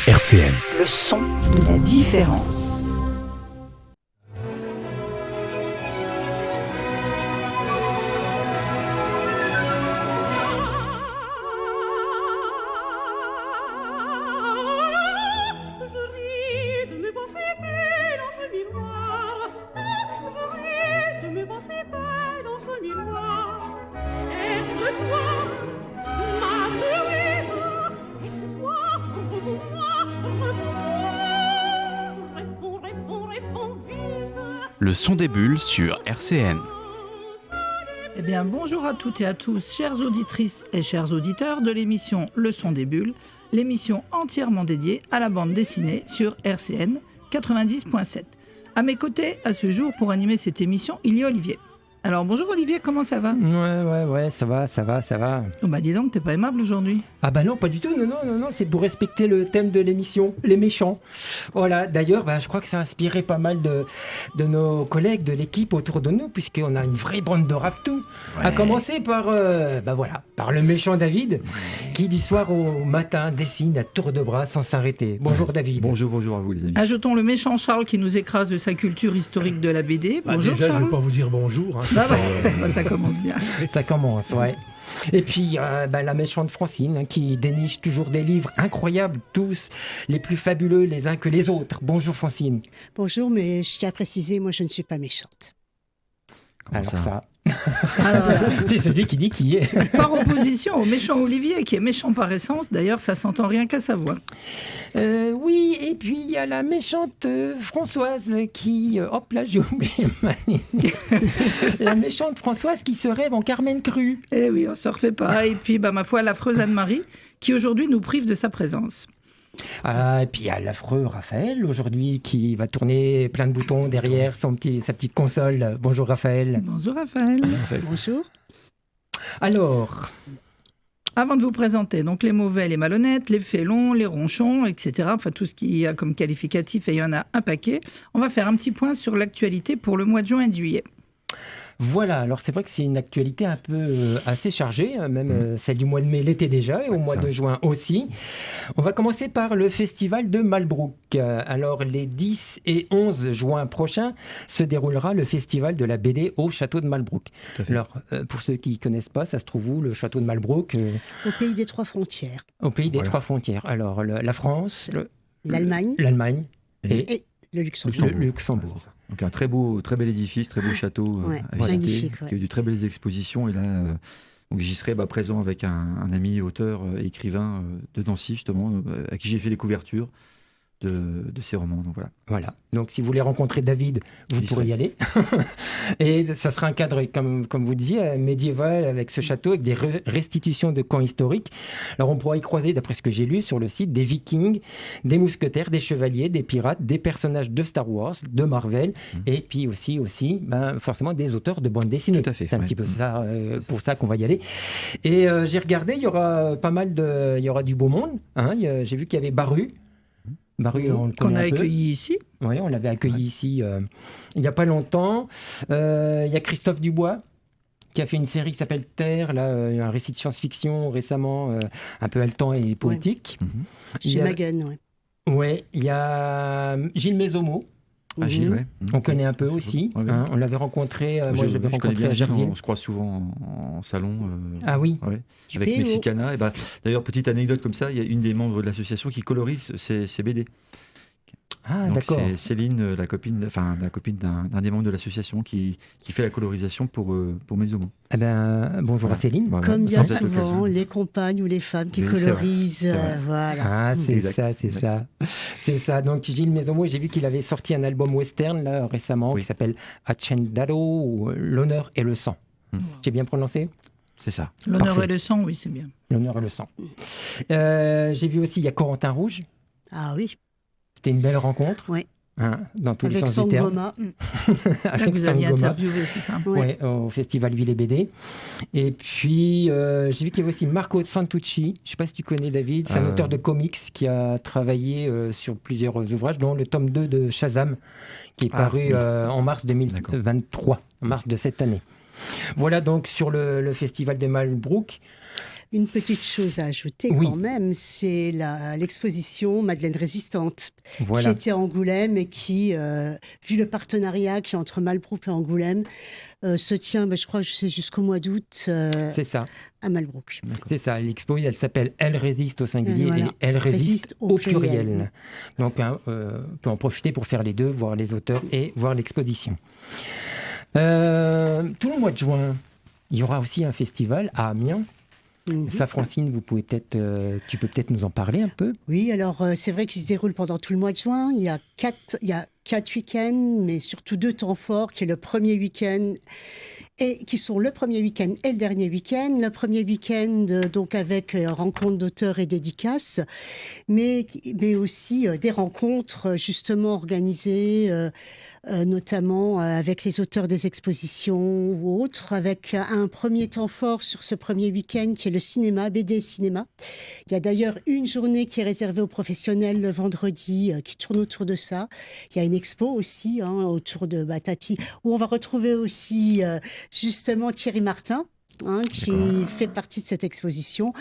RCN. Le son de la différence. Le son des bulles sur RCN. Eh bien, bonjour à toutes et à tous, chères auditrices et chers auditeurs de l'émission Le son des bulles, l'émission entièrement dédiée à la bande dessinée sur RCN 90.7. À mes côtés, à ce jour, pour animer cette émission, il y a Olivier. Alors, bonjour Olivier, comment ça va ? Ouais, ça va. Oh bah dis donc, t'es pas aimable aujourd'hui ? Ah bah non, pas du tout, non, c'est pour respecter le thème de l'émission, les méchants. Voilà, d'ailleurs, je crois que ça a inspiré pas mal de nos collègues de l'équipe autour de nous, puisqu'on a une vraie bande de rap-tout. Ouais. À commencer par, par le méchant David, qui du soir au matin dessine à tour de bras sans s'arrêter. Bonjour David. Bonjour à vous les amis. Ajoutons le méchant Charles qui nous écrase de sa culture historique de la BD. Bonjour déjà, Charles. je vais pas vous dire bonjour. Ça commence bien. Ça commence, ouais. Et puis la méchante Francine qui déniche toujours des livres incroyables, tous les plus fabuleux les uns que les autres. Bonjour Francine. Bonjour, mais je tiens à préciser, moi je ne suis pas méchante. Alors ça Alors, c'est celui qui dit qui est. Par opposition au méchant Olivier qui est méchant par essence, d'ailleurs ça s'entend rien qu'à sa voix. Oui, et puis il y a la méchante Françoise qui... hop là, j'ai oublié ma ligne. La méchante Françoise qui se rêve en Carmen Cru. Eh oui, on se refait pas. Et puis, ma foi, l'affreuse Anne-Marie qui aujourd'hui nous prive de sa présence. Et puis il y a l'affreux Raphaël aujourd'hui qui va tourner plein de boutons derrière sa petite console. Bonjour Raphaël. Bonjour Raphaël. Bonjour. Alors... Avant de vous présenter donc les mauvais, les malhonnêtes, les félons, les ronchons, etc., enfin tout ce qu'il y a comme qualificatif, et il y en a un paquet, on va faire un petit point sur l'actualité pour le mois de juin et de juillet. Voilà, alors c'est vrai que c'est une actualité un peu assez chargée, même celle du mois de mai l'était déjà, et au mois de juin aussi. On va commencer par le festival de Malbrouck. Alors les 10 et 11 juin prochains se déroulera le festival de la BD au château de Malbrouck. Alors pour ceux qui ne connaissent pas, ça se trouve où le château de Malbrouck Au pays des trois frontières. Au pays des trois frontières. Alors la France, l'Allemagne et le Luxembourg. Ouais, donc un très bel édifice, très beau château à visiter, qui a eu de très belles expositions. Et là, donc j'y serai présent avec un ami auteur et écrivain de Nancy, justement, à qui j'ai fait les couvertures de ces romans. Donc voilà. Donc si vous voulez rencontrer David, vous pourrez y aller. Et ça sera un cadre, comme vous disiez, médiéval, avec ce château, avec des restitutions de camps historiques. Alors on pourra y croiser, d'après ce que j'ai lu sur le site, des vikings, des mousquetaires, des chevaliers, des pirates, des personnages de Star Wars, de Marvel, et puis aussi forcément des auteurs de bande dessinée. Tout à fait. C'est un petit peu ça, pour ça qu'on va y aller. Et j'ai regardé, il y aura il y aura du beau monde. J'ai vu qu'il y avait Baru. Baru, on le connaît qu'on a accueilli ici. Oui, on l'avait accueilli ici il n'y a pas longtemps. Il y a Christophe Dubois qui a fait une série qui s'appelle Terre, un récit de science-fiction récemment, un peu haletant et poétique. Chez Magen, Oui, il y a Gilles Mézomo. Gilles, ouais. On connaît un peu aussi. On l'avait rencontré, moi je l'avais rencontré à Gerville. On se croise souvent en salon. Ah oui. Avec Mexicana. Et d'ailleurs, petite anecdote comme ça, il y a une des membres de l'association qui colorise ces BD. Ah, donc d'accord. C'est Céline, la copine d'un des membres de l'association qui fait la colorisation pour Mézomo. Eh bonjour à Céline. Voilà. Comme bien souvent, les compagnes ou les femmes qui colorisent. Voilà. Ah, c'est ça. Donc Gilles Mézomo, j'ai vu qu'il avait sorti un album western là, récemment qui s'appelle Hacendado, ou L'honneur et le sang. J'ai bien prononcé ? C'est ça. L'honneur et le sang, oui, c'est bien. L'honneur et le sang. J'ai vu aussi, il y a Corentin Rouge. Ah oui. C'était une belle rencontre. Oui. Dans tous les avec sens du terme. Avec vous aviez interviewé, c'est ça. Oui, au Festival Ville et BD. Et puis, j'ai vu qu'il y avait aussi Marco Santucci. Je ne sais pas si tu connais, David. C'est un auteur de comics qui a travaillé sur plusieurs ouvrages, dont le tome 2 de Shazam, qui est paru en mars 2023, en mars de cette année. Voilà donc sur le Festival de Malbrouck. Une petite chose à ajouter quand même, c'est l'exposition Madeleine Résistante, qui était à Angoulême et qui, vu le partenariat qui est entre Malbrouck et Angoulême, se tient, je crois, jusqu'au mois d'août. C'est ça. À Malbrouck. C'est ça. L'expo, elle s'appelle Elle résiste au singulier et Elle résiste au pluriel. Donc, on peut en profiter pour faire les deux, voir les auteurs et voir l'exposition. Tout le mois de juin, il y aura aussi un festival à Amiens. Ça, Francine, tu peux peut-être nous en parler un peu. Oui, alors c'est vrai qu'il se déroule pendant tout le mois de juin. Il y a 4 week-ends, mais surtout 2 temps forts, qui est le premier week-end et qui sont le premier week-end et le dernier week-end. Le premier week-end, donc avec rencontres d'auteurs et dédicaces, mais aussi des rencontres justement organisées, notamment avec les auteurs des expositions ou autres, avec un premier temps fort sur ce premier week-end qui est le cinéma, BD et cinéma. Il y a d'ailleurs une journée qui est réservée aux professionnels le vendredi, qui tourne autour de ça. Il y a une expo aussi autour de Batati, où on va retrouver aussi justement Thierry Martin, qui fait partie de cette exposition.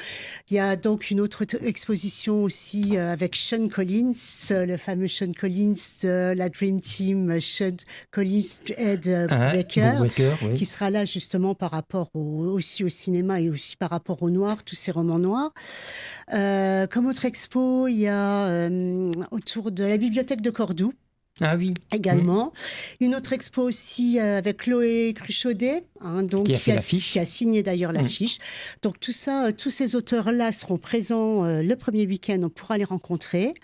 Il y a donc une autre exposition aussi avec Sean Collins, le fameux Sean Collins de la Dream Team, Sean Collins, Ed Brubaker, qui sera là justement par rapport aussi au cinéma et aussi par rapport au noir, tous ces romans noirs. Comme autre expo, il y a autour de la bibliothèque de Cordoue. Ah oui. Également. Une autre expo aussi avec Chloé Cruchaudet, donc qui a signé d'ailleurs l'affiche. Donc tout ça, tous ces auteurs-là seront présents le premier week-end, on pourra les rencontrer.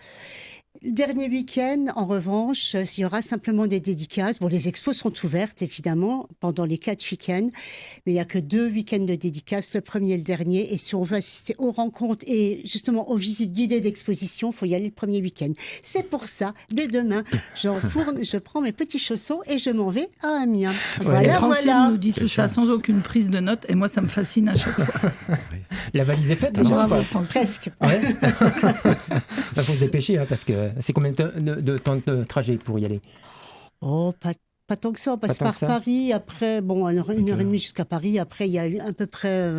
Le dernier week-end, en revanche, il y aura simplement des dédicaces. Bon, les expos sont ouvertes, évidemment, pendant les 4 week-ends, mais il n'y a que 2 week-ends de dédicaces, le premier et le dernier. Et si on veut assister aux rencontres et justement aux visites guidées d'exposition, il faut y aller le premier week-end. C'est pour ça, dès demain, je prends mes petits chaussons et je m'en vais à Amiens. Francine nous dit tout ça sans aucune prise de notes, et moi, ça me fascine à chaque fois. La valise est faite déjà. Presque. Ouais. Il faut se dépêcher, parce que c'est combien de temps de trajet pour y aller? Oh, pas tant que ça. On passe par Paris. Après, une heure et demie jusqu'à Paris. Après, il y a eu à peu près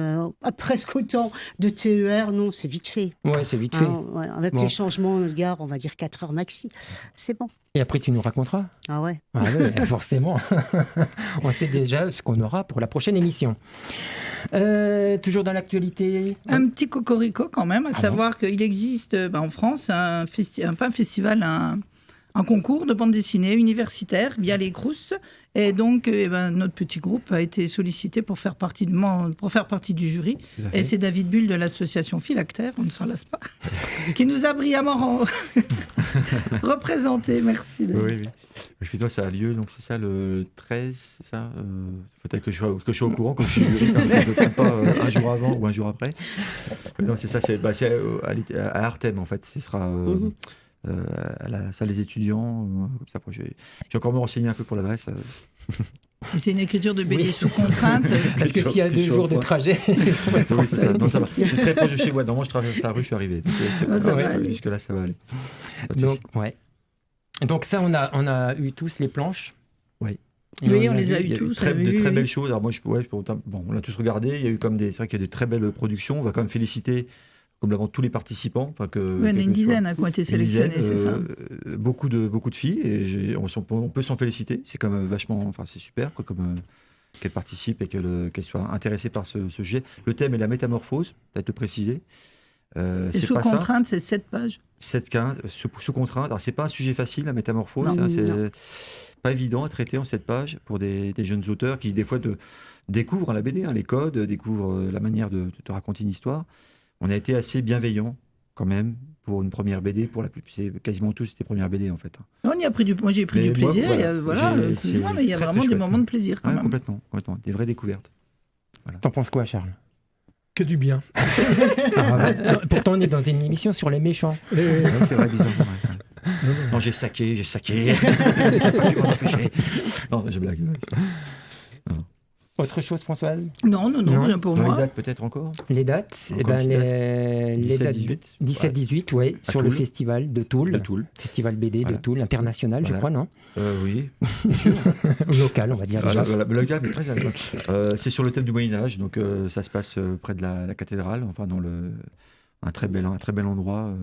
presque autant de TER. Non, c'est vite fait. Ouais, c'est vite fait. Avec les changements de gare, on va dire 4 heures maxi. C'est bon. Et après, tu nous raconteras? Ah ouais. Ah ouais, forcément. On sait déjà ce qu'on aura pour la prochaine émission. Toujours dans l'actualité. Un petit cocorico quand même, à savoir qu'il existe en France un festival, un concours de bande dessinée universitaire via les Crous. Et donc, notre petit groupe a été sollicité pour faire partie du jury. Et c'est David Bull de l'association Philactère, on ne s'en lasse pas, qui nous a brillamment représenté. Merci, David. Oui. Effectivement, ça a lieu, donc c'est ça, le 13, c'est ça peut-être que je suis au courant, que je suis jury, quand je ne me pas un jour avant ou un jour après. Non, c'est ça, c'est à Artem, en fait. Ce sera... à la salle des étudiants, comme ça. J'ai encore me renseigner un peu pour l'adresse. Et c'est une écriture de BD sous contrainte. Parce que s'il y a 2 jours de trajet, oui, c'est ça. Non, ça va. C'est très proche de chez moi. Normalement, je traverse la rue, je suis arrivé. Jusque-là, ça va aller. Donc ça, on a eu tous les planches. Oui. Oui, on les a eu tous. De très belles choses. Alors moi, on l'a tous regardé. Il y a eu c'est vrai qu'il y a de très belles productions. On va quand même féliciter comme l'avant tous les participants. Il y en a une dizaine qui ont été sélectionnés, c'est ça. Beaucoup de filles, et on peut s'en féliciter. C'est quand même vachement, c'est super qu'elles participent et qu'elles soient intéressées par ce sujet. Le thème est la métamorphose, peut-être le préciser. Et sous contrainte, c'est 7 pages. 7-15, sous contrainte. Alors, c'est pas un sujet facile, la métamorphose. C'est pas évident à traiter en 7 pages pour des jeunes auteurs qui, des fois, découvrent la BD, les codes, découvrent la manière de raconter une histoire. On a été assez bienveillants, quand même, pour une première BD. C'est quasiment tous des premières BD, en fait. Moi, j'ai pris du plaisir. Mais il y a vraiment des moments de plaisir, quand même. Complètement. Des vraies découvertes. Voilà. T'en penses quoi, Charles? Que du bien. Pourtant, on est dans une émission sur les méchants. C'est vrai, bizarre. Non, j'ai saqué. Non, je blague. Non. Autre chose, Françoise? Non, rien pour Dans moi. les dates peut-être encore. Les dates, les dates 17-18, ouais, sur le festival de Toul. Festival BD de Toul, international, je crois, non? Oui. Local, on va dire. Local, mais très agréable. C'est sur le thème du Moyen-Âge, donc ça se passe près de la cathédrale, enfin dans un très bel endroit,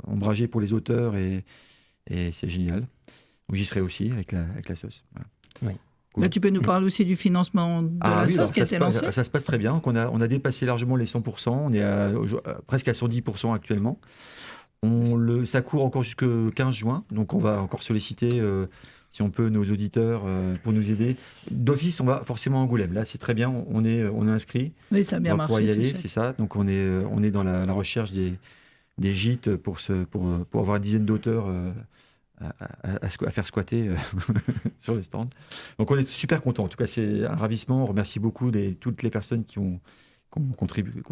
ombragé pour les auteurs, et c'est génial. Donc j'y serai aussi avec la sauce. Voilà. Oui. Cool. Là, tu peux nous parler aussi du financement de la sauce qui a été lancée. Ça se passe très bien. Donc on a dépassé largement les 100%. On est presque à 110% actuellement. Ça court encore jusqu'au 15 juin. Donc on va encore solliciter, si on peut, nos auditeurs pour nous aider. D'office, on va forcément à Angoulême. Là, c'est très bien. On est inscrit. Oui, ça a bien marché. Pour y aller, c'est ça. Donc on est dans la recherche des gîtes pour avoir une dizaine d'auteurs à faire squatter sur le stand. Donc on est super contents. En tout cas, c'est un ravissement. On remercie beaucoup toutes les personnes qui ont contribué.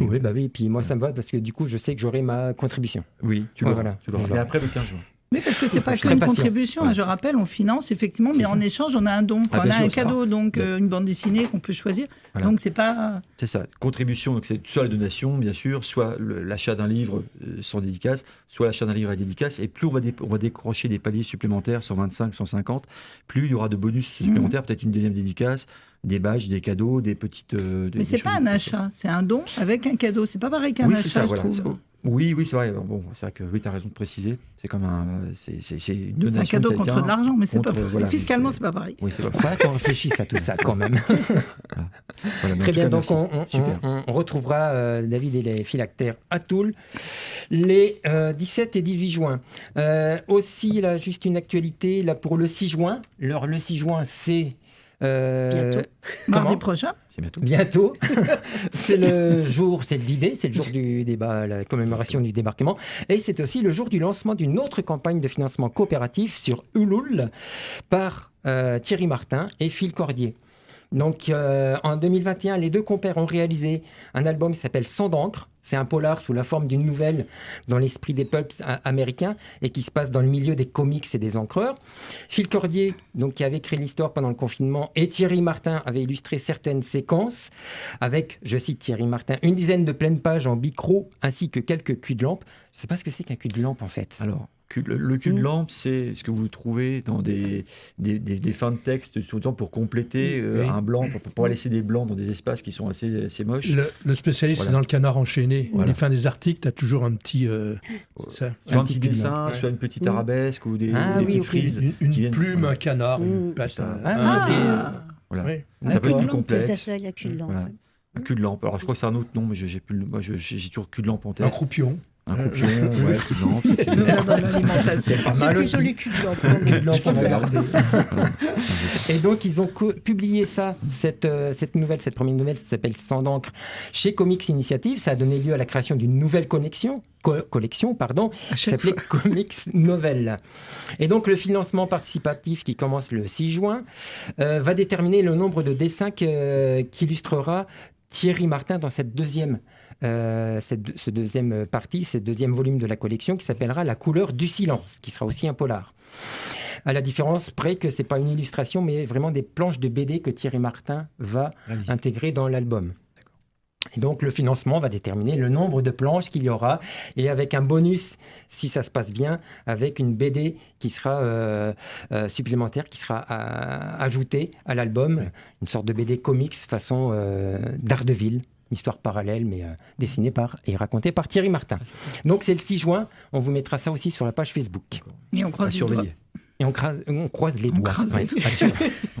Oui, bah oui. Et puis moi, ça me va parce que du coup, je sais que j'aurai ma contribution. Oui, tu l'auras. Mais après le 15 juin. Oui, parce que c'est pas qu'une contribution. Ouais. Je rappelle, on finance effectivement, mais en échange, on a un don. Enfin, on a un cadeau, donc une bande dessinée qu'on peut choisir. Voilà. Donc c'est pas. C'est ça. Contribution, donc c'est soit la donation, bien sûr, soit l'achat d'un livre sans dédicace, soit l'achat d'un livre à dédicace. Et plus on va décrocher des paliers supplémentaires, 125, 150, plus il y aura de bonus supplémentaires, peut-être une deuxième dédicace, des badges, des cadeaux, des petites. Mais c'est pas un achat, c'est un don avec un cadeau. C'est pas pareil qu'un achat, je trouve. Oui, c'est vrai. Bon, c'est vrai que tu as raison de préciser. C'est comme c'est une donation. Un cadeau contre de l'argent, mais c'est pas fiscalement, c'est pas pareil. Oui, c'est pas qu'on réfléchisse à tout ça quand même. Très bien, donc on retrouvera David et les phylactères à Toul les 17 et 18 juin. Aussi, là, juste une actualité là, pour le 6 juin. Le 6 juin, c'est... bientôt. Mardi prochain. C'est bientôt. C'est le jour, c'est le D-Day, c'est le jour du débat, la commémoration du débarquement. Et c'est aussi le jour du lancement d'une autre campagne de financement coopératif sur Ulule par Thierry Martin et Phil Cordier. Donc en 2021, les deux compères ont réalisé un album qui s'appelle Sang d'encre. C'est un polar sous la forme d'une nouvelle dans l'esprit des pulps américains et qui se passe dans le milieu des comics et des encreurs. Phil Cordier, donc, qui avait créé l'histoire pendant le confinement, et Thierry Martin avaient illustré certaines séquences avec, je cite Thierry Martin, une dizaine de pleines pages en bicro ainsi que quelques culs de lampe. Je ne sais pas ce que c'est qu'un cul de lampe en fait. Alors, le cul de lampe, c'est ce que vous trouvez dans des fins de texte, tout le temps pour compléter un blanc, pour pouvoir laisser des blancs dans des espaces qui sont assez moches. Le spécialiste, c'est dans le Canard enchaîné. Les fins des articles, tu as toujours un petit... soit un petit dessin, soit une petite arabesque ou des petites frises. Une plume, un canard, une patte, un dé. Ça peut être plus complexe. Ça s'appelle la cul de lampe. Un cul de lampe. Alors je crois que c'est un autre nom, mais j'ai toujours cul de lampe en tête. Un croupion. Un croupion, cul de lampe. Dans l'alimentation. C'est plus joli cul de lampe. Et donc ils ont publié ça, cette première nouvelle, ça s'appelle Sang d'encre, chez Comics Initiative. Ça a donné lieu à la création d'une nouvelle collection, qui s'appelait Comics Novel. Et donc le financement participatif qui commence le 6 juin va déterminer le nombre de dessins qu'illustrera Thierry Martin dans cette deuxième partie, ce deuxième volume de la collection qui s'appellera La couleur du silence, qui sera aussi un polar. À la différence près que c'est pas une illustration, mais vraiment des planches de BD que Thierry Martin va intégrer dans l'album. Et donc le financement va déterminer le nombre de planches qu'il y aura, et avec un bonus, si ça se passe bien, avec une BD qui sera supplémentaire, qui sera ajoutée à l'album, une sorte de BD comics façon Daredevil, une histoire parallèle, mais dessinée et racontée par Thierry Martin. Donc c'est le 6 juin, on vous mettra ça aussi sur la page Facebook. Et on croise les doigts. Et on croise les doigts.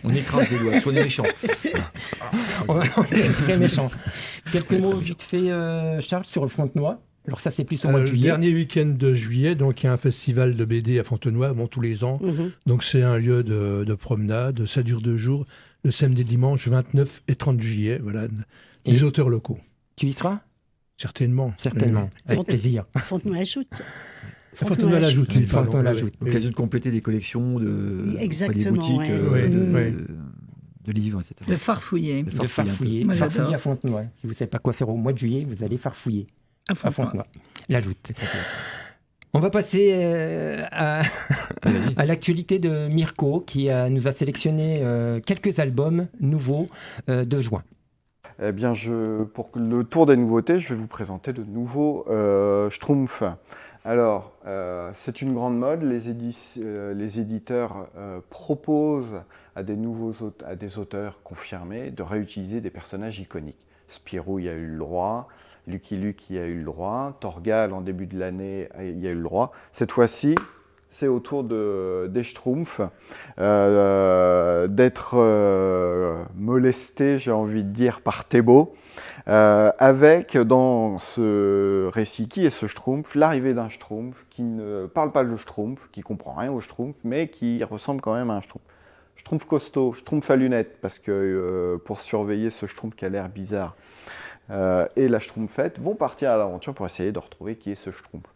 On écrase les doigts, soyez méchants. On est très méchants. Quelques mots vite fait, Charles, sur le Fontenoy. Alors ça, c'est plus au mois de juillet. Le dernier week-end de juillet, donc il y a un festival de BD à Fontenoy, tous les ans. Donc c'est un lieu de promenade, ça dure 2 jours, le samedi et dimanche 29 et 30 juillet. Voilà, des auteurs locaux. Tu y seras ? Certainement. Avec plaisir. Fontenoy ajoute. Fontenoy l'ajoute. L'occasion de compléter des collections des boutiques, de livres, etc. De farfouiller. Moi, farfouiller à Fontenoy. Si vous ne savez pas quoi faire au mois de juillet, vous allez farfouiller à Fontenoy. L'ajoute. On va passer à l'actualité de Mirko qui nous a sélectionné quelques albums nouveaux de juin. Eh bien, pour le tour des nouveautés, je vais vous présenter le nouveau Schtroumpf. Alors, c'est une grande mode. Les éditeurs proposent à des auteurs confirmés de réutiliser des personnages iconiques. Spirou y a eu le droit, Lucky Luke y a eu le droit, Torgal en début de l'année y a eu le droit. Cette fois-ci, c'est au tour des Schtroumpfs d'être molestés, j'ai envie de dire, par Thébault, avec dans ce récit qui est ce Schtroumpf, l'arrivée d'un Schtroumpf qui ne parle pas le Schtroumpf, qui comprend rien au Schtroumpf, mais qui ressemble quand même à un Schtroumpf. Schtroumpf costaud, Schtroumpf à lunettes, parce que pour surveiller ce Schtroumpf qui a l'air bizarre, et la Schtroumpfette vont partir à l'aventure pour essayer de retrouver qui est ce Schtroumpf.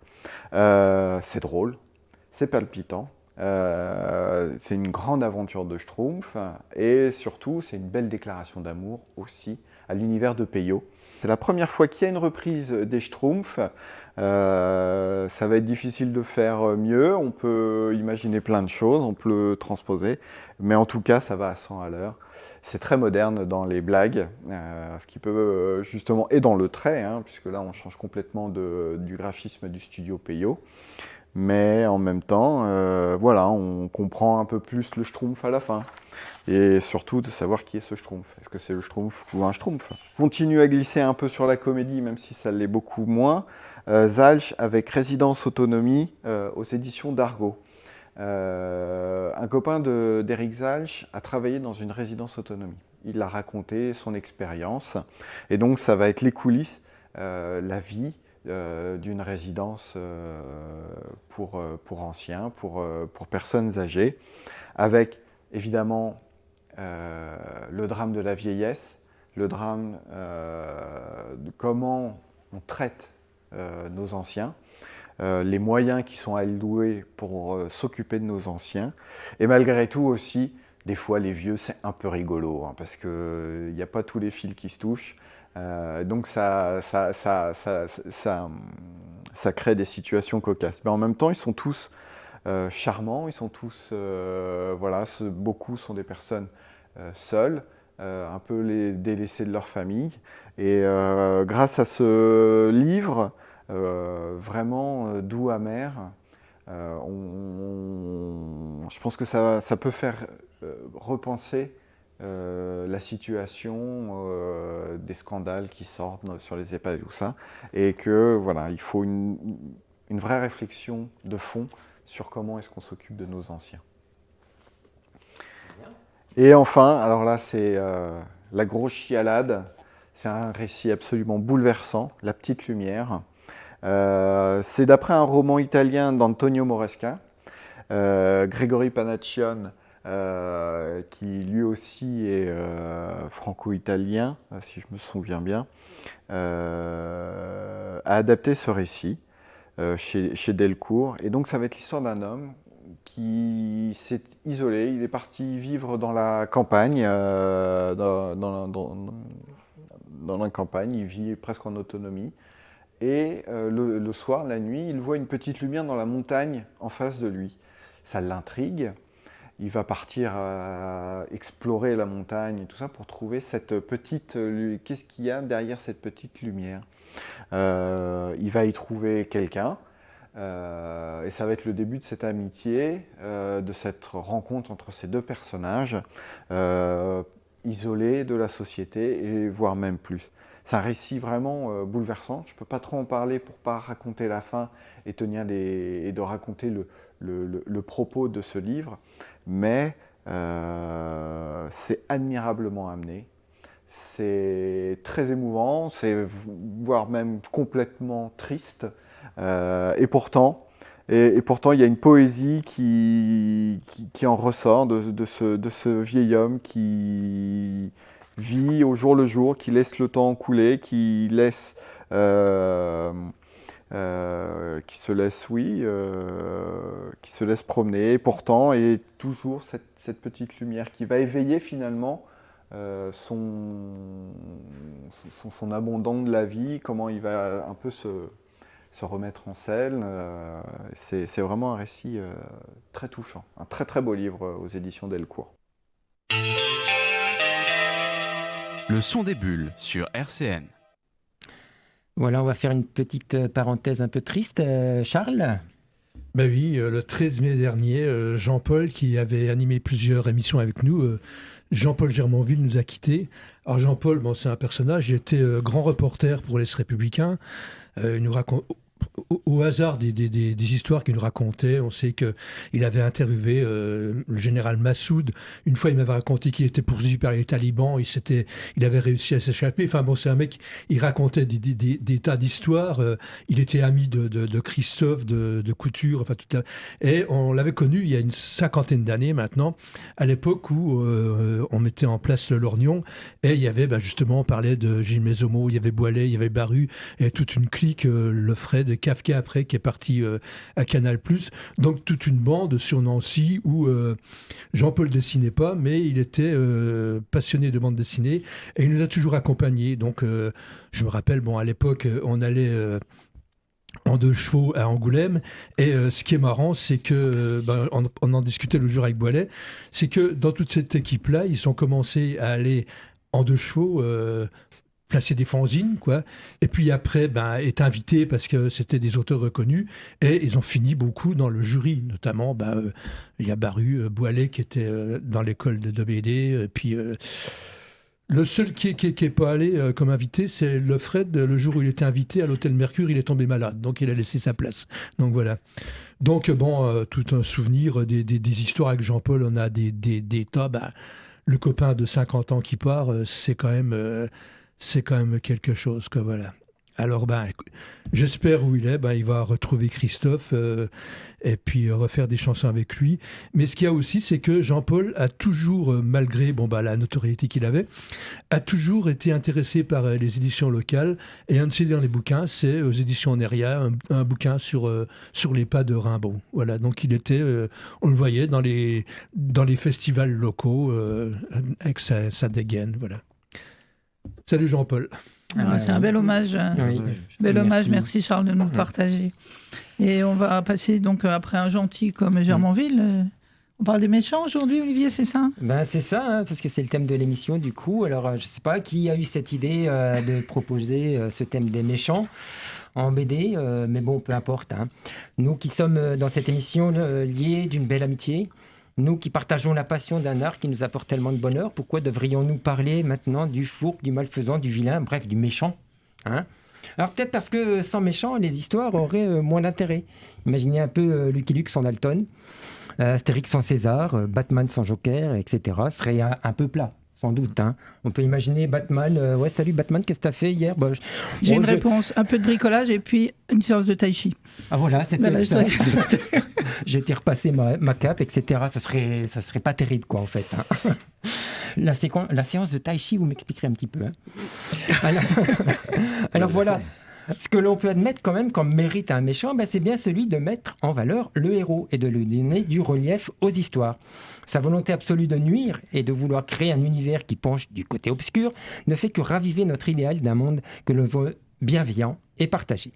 C'est drôle, c'est palpitant, c'est une grande aventure de Schtroumpf, et surtout c'est une belle déclaration d'amour aussi à l'univers de Peyo. C'est la première fois qu'il y a une reprise des Schtroumpfs. Ça va être difficile de faire mieux, on peut imaginer plein de choses, on peut le transposer, mais en tout cas ça va à 100 à l'heure. C'est très moderne dans les blagues, ce qui peut justement, et dans le trait, hein, puisque là on change complètement du graphisme du studio Peyo. Mais en même temps, voilà, on comprend un peu plus le Schtroumpf à la fin. Et surtout de savoir qui est ce Schtroumpf. Est-ce que c'est le Schtroumpf ou un Schtroumpf? Continue à glisser un peu sur la comédie, même si ça l'est beaucoup moins. Zalch avec Résidence Autonomie aux éditions d'Argo. Un copain d'Éric Zalch a travaillé dans une résidence autonomie. Il a raconté son expérience. Et donc ça va être les coulisses, la vie, d'une résidence pour anciens, pour personnes âgées, avec évidemment le drame de la vieillesse, le drame de comment on traite nos anciens, les moyens qui sont alloués pour s'occuper de nos anciens, et malgré tout aussi, des fois les vieux c'est un peu rigolo, hein, parce qu'il n'y a pas tous les fils qui se touchent. Donc ça crée des situations cocasses. Mais en même temps, ils sont tous charmants, ils sont tous, voilà, beaucoup sont des personnes seules, un peu délaissées de leur famille. Et grâce à ce livre, vraiment doux, amer, je pense que ça peut faire repenser la situation des scandales qui sortent sur les EHPAD et tout ça, et que voilà, il faut une vraie réflexion de fond sur comment est-ce qu'on s'occupe de nos anciens. Et enfin, alors là c'est la grosse chialade, c'est un récit absolument bouleversant, La Petite Lumière. C'est d'après un roman italien d'Antonio Moresca, Grégory Panaccione, qui lui aussi est franco-italien, si je me souviens bien, a adapté ce récit chez Delcourt. Et donc ça va être l'histoire d'un homme qui s'est isolé, il est parti vivre dans la campagne, dans la campagne, il vit presque en autonomie. Et le soir, la nuit, il voit une petite lumière dans la montagne en face de lui. Ça l'intrigue. Il va partir explorer la montagne et tout ça pour trouver cette petite... Qu'est-ce qu'il y a derrière cette petite lumière? Il va y trouver quelqu'un et ça va être le début de cette amitié, de cette rencontre entre ces deux personnages isolés de la société et voire même plus. C'est un récit vraiment bouleversant. Je ne peux pas trop en parler pour ne pas raconter la fin et de raconter le propos de ce livre. Mais c'est admirablement amené, c'est très émouvant, c'est voire même complètement triste, et pourtant il y a une poésie qui en ressort de ce vieil homme qui vit au jour le jour, qui laisse le temps couler, qui se laisse promener, et pourtant, et toujours cette petite lumière qui va éveiller finalement son abondant de la vie, comment il va un peu se remettre en selle. C'est vraiment un récit très touchant. Un très très beau livre aux éditions Delcourt. Le son des bulles sur RCN. Voilà, on va faire une petite parenthèse un peu triste. Charles ? Ben oui, le 13 mai dernier, Jean-Paul, qui avait animé plusieurs émissions avec nous, Jean-Paul Germanville nous a quittés. Alors Jean-Paul, bon, c'est un personnage, il était grand reporter pour l'Est républicain. Il nous raconte... Au hasard des histoires qu'il nous racontait, on sait qu'il avait interviewé le général Massoud. Une fois, il m'avait raconté qu'il était poursuivi par les talibans, il avait réussi à s'échapper. Enfin bon, c'est un mec, il racontait des tas d'histoires. Il était ami de Christophe, de Couture, enfin tout ça. Et on l'avait connu il y a une 50aine d'années maintenant, à l'époque où on mettait en place le Lorgnon. Et il y avait, justement, on parlait de Gilles Mésomo, il y avait Boilet, il y avait Baru, et toute une clique, le Fred, Kafka après qui est parti à Canal+. Donc toute une bande sur Nancy où Jean-Paul dessinait pas, mais il était passionné de bande dessinée et il nous a toujours accompagnés. Donc je me rappelle, bon, à l'époque on allait en 2 chevaux à Angoulême et ce qui est marrant, c'est que on en discutait le jour avec Boilet, c'est que dans toute cette équipe-là, ils ont commencé à aller en 2 chevaux placer des fanzines, quoi. Et puis après, est invité parce que c'était des auteurs reconnus. Et ils ont fini beaucoup dans le jury. Notamment, il y a Baru, Boilet qui était dans l'école de BD. Puis le seul qui est pas allé comme invité, c'est le Fred. Le jour où il était invité à l'hôtel Mercure, il est tombé malade. Donc il a laissé sa place. Donc voilà. Donc bon, tout un souvenir des histoires avec Jean-Paul. On a des tas. Le copain de 50 ans qui part, c'est quand même quelque chose, que voilà. Alors, j'espère où il est. Il va retrouver Christophe et puis refaire des chansons avec lui. Mais ce qu'il y a aussi, c'est que Jean-Paul a toujours, malgré la notoriété qu'il avait, a toujours été intéressé par les éditions locales. Et un de ses derniers bouquins, c'est aux éditions Neria, un bouquin sur les pas de Rimbaud. Voilà, donc il était, on le voyait dans les festivals locaux avec sa dégaine, voilà. Salut Jean-Paul. C'est un bel hommage. Oui. Bel hommage, merci Charles de nous partager. Et on va passer donc après un gentil comme Germanville. On parle des méchants aujourd'hui, Olivier, c'est ça ? C'est ça, parce que c'est le thème de l'émission du coup. Alors je ne sais pas qui a eu cette idée de proposer ce thème des méchants en BD, mais bon, peu importe. Nous qui sommes dans cette émission liés d'une belle amitié, nous qui partageons la passion d'un art qui nous apporte tellement de bonheur, pourquoi devrions-nous parler maintenant du fourbe, du malfaisant, du vilain, bref, du méchant, Alors peut-être parce que sans méchant, les histoires auraient moins d'intérêt. Imaginez un peu Lucky Luke sans Dalton, Astérix sans César, Batman sans Joker, etc. Ce serait un peu plat. Sans doute. On peut imaginer Batman. Salut Batman, qu'est-ce que t'as fait hier ? J'ai une réponse. Un peu de bricolage et puis une séance de tai chi. Ah voilà, c'est ça. J'ai été repasser ma cape, etc. Ça serait pas terrible, quoi, en fait. La séance de tai chi, vous m'expliquerez un petit peu. Alors voilà. Ce que l'on peut admettre quand même comme mérite à un méchant, c'est bien celui de mettre en valeur le héros et de lui donner du relief aux histoires. Sa volonté absolue de nuire et de vouloir créer un univers qui penche du côté obscur ne fait que raviver notre idéal d'un monde que l'on veut bienveillant et partagé.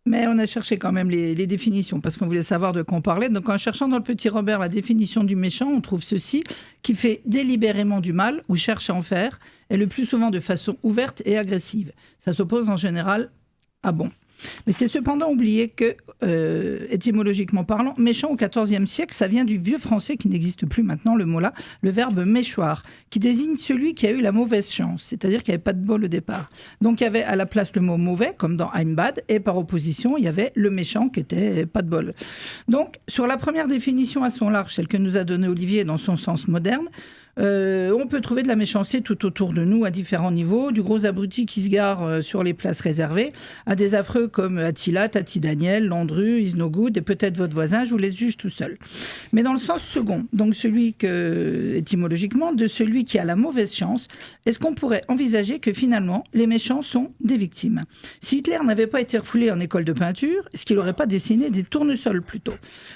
Mais on a cherché quand même les définitions parce qu'on voulait savoir de quoi on parlait. Donc en cherchant dans le petit Robert la définition du méchant, on trouve ceci, qui fait délibérément du mal ou cherche à en faire, et le plus souvent de façon ouverte et agressive. Ça s'oppose en général à bon. Mais c'est cependant oublié que, étymologiquement parlant, méchant au XIVe siècle, ça vient du vieux français qui n'existe plus maintenant, le mot-là, le verbe méchoir, qui désigne celui qui a eu la mauvaise chance, c'est-à-dire qu'il n'y avait pas de bol au départ. Donc il y avait à la place le mot mauvais, comme dans I'm bad, et par opposition, il y avait le méchant qui était pas de bol. Donc, sur la première définition à son large, celle que nous a donnée Olivier dans son sens moderne, on peut trouver de la méchanceté tout autour de nous à différents niveaux, du gros abruti qui se gare sur les places réservées, à des affreux comme Attila, Tati Daniel, Landru, Is No Good et peut-être votre voisin, je vous laisse juge tout seul. Mais dans le sens second, donc celui que, étymologiquement, de celui qui a la mauvaise chance, est-ce qu'on pourrait envisager que finalement les méchants sont des victimes ? Si Hitler n'avait pas été refoulé en école de peinture, est-ce qu'il n'aurait pas dessiné des tournesols plutôt ?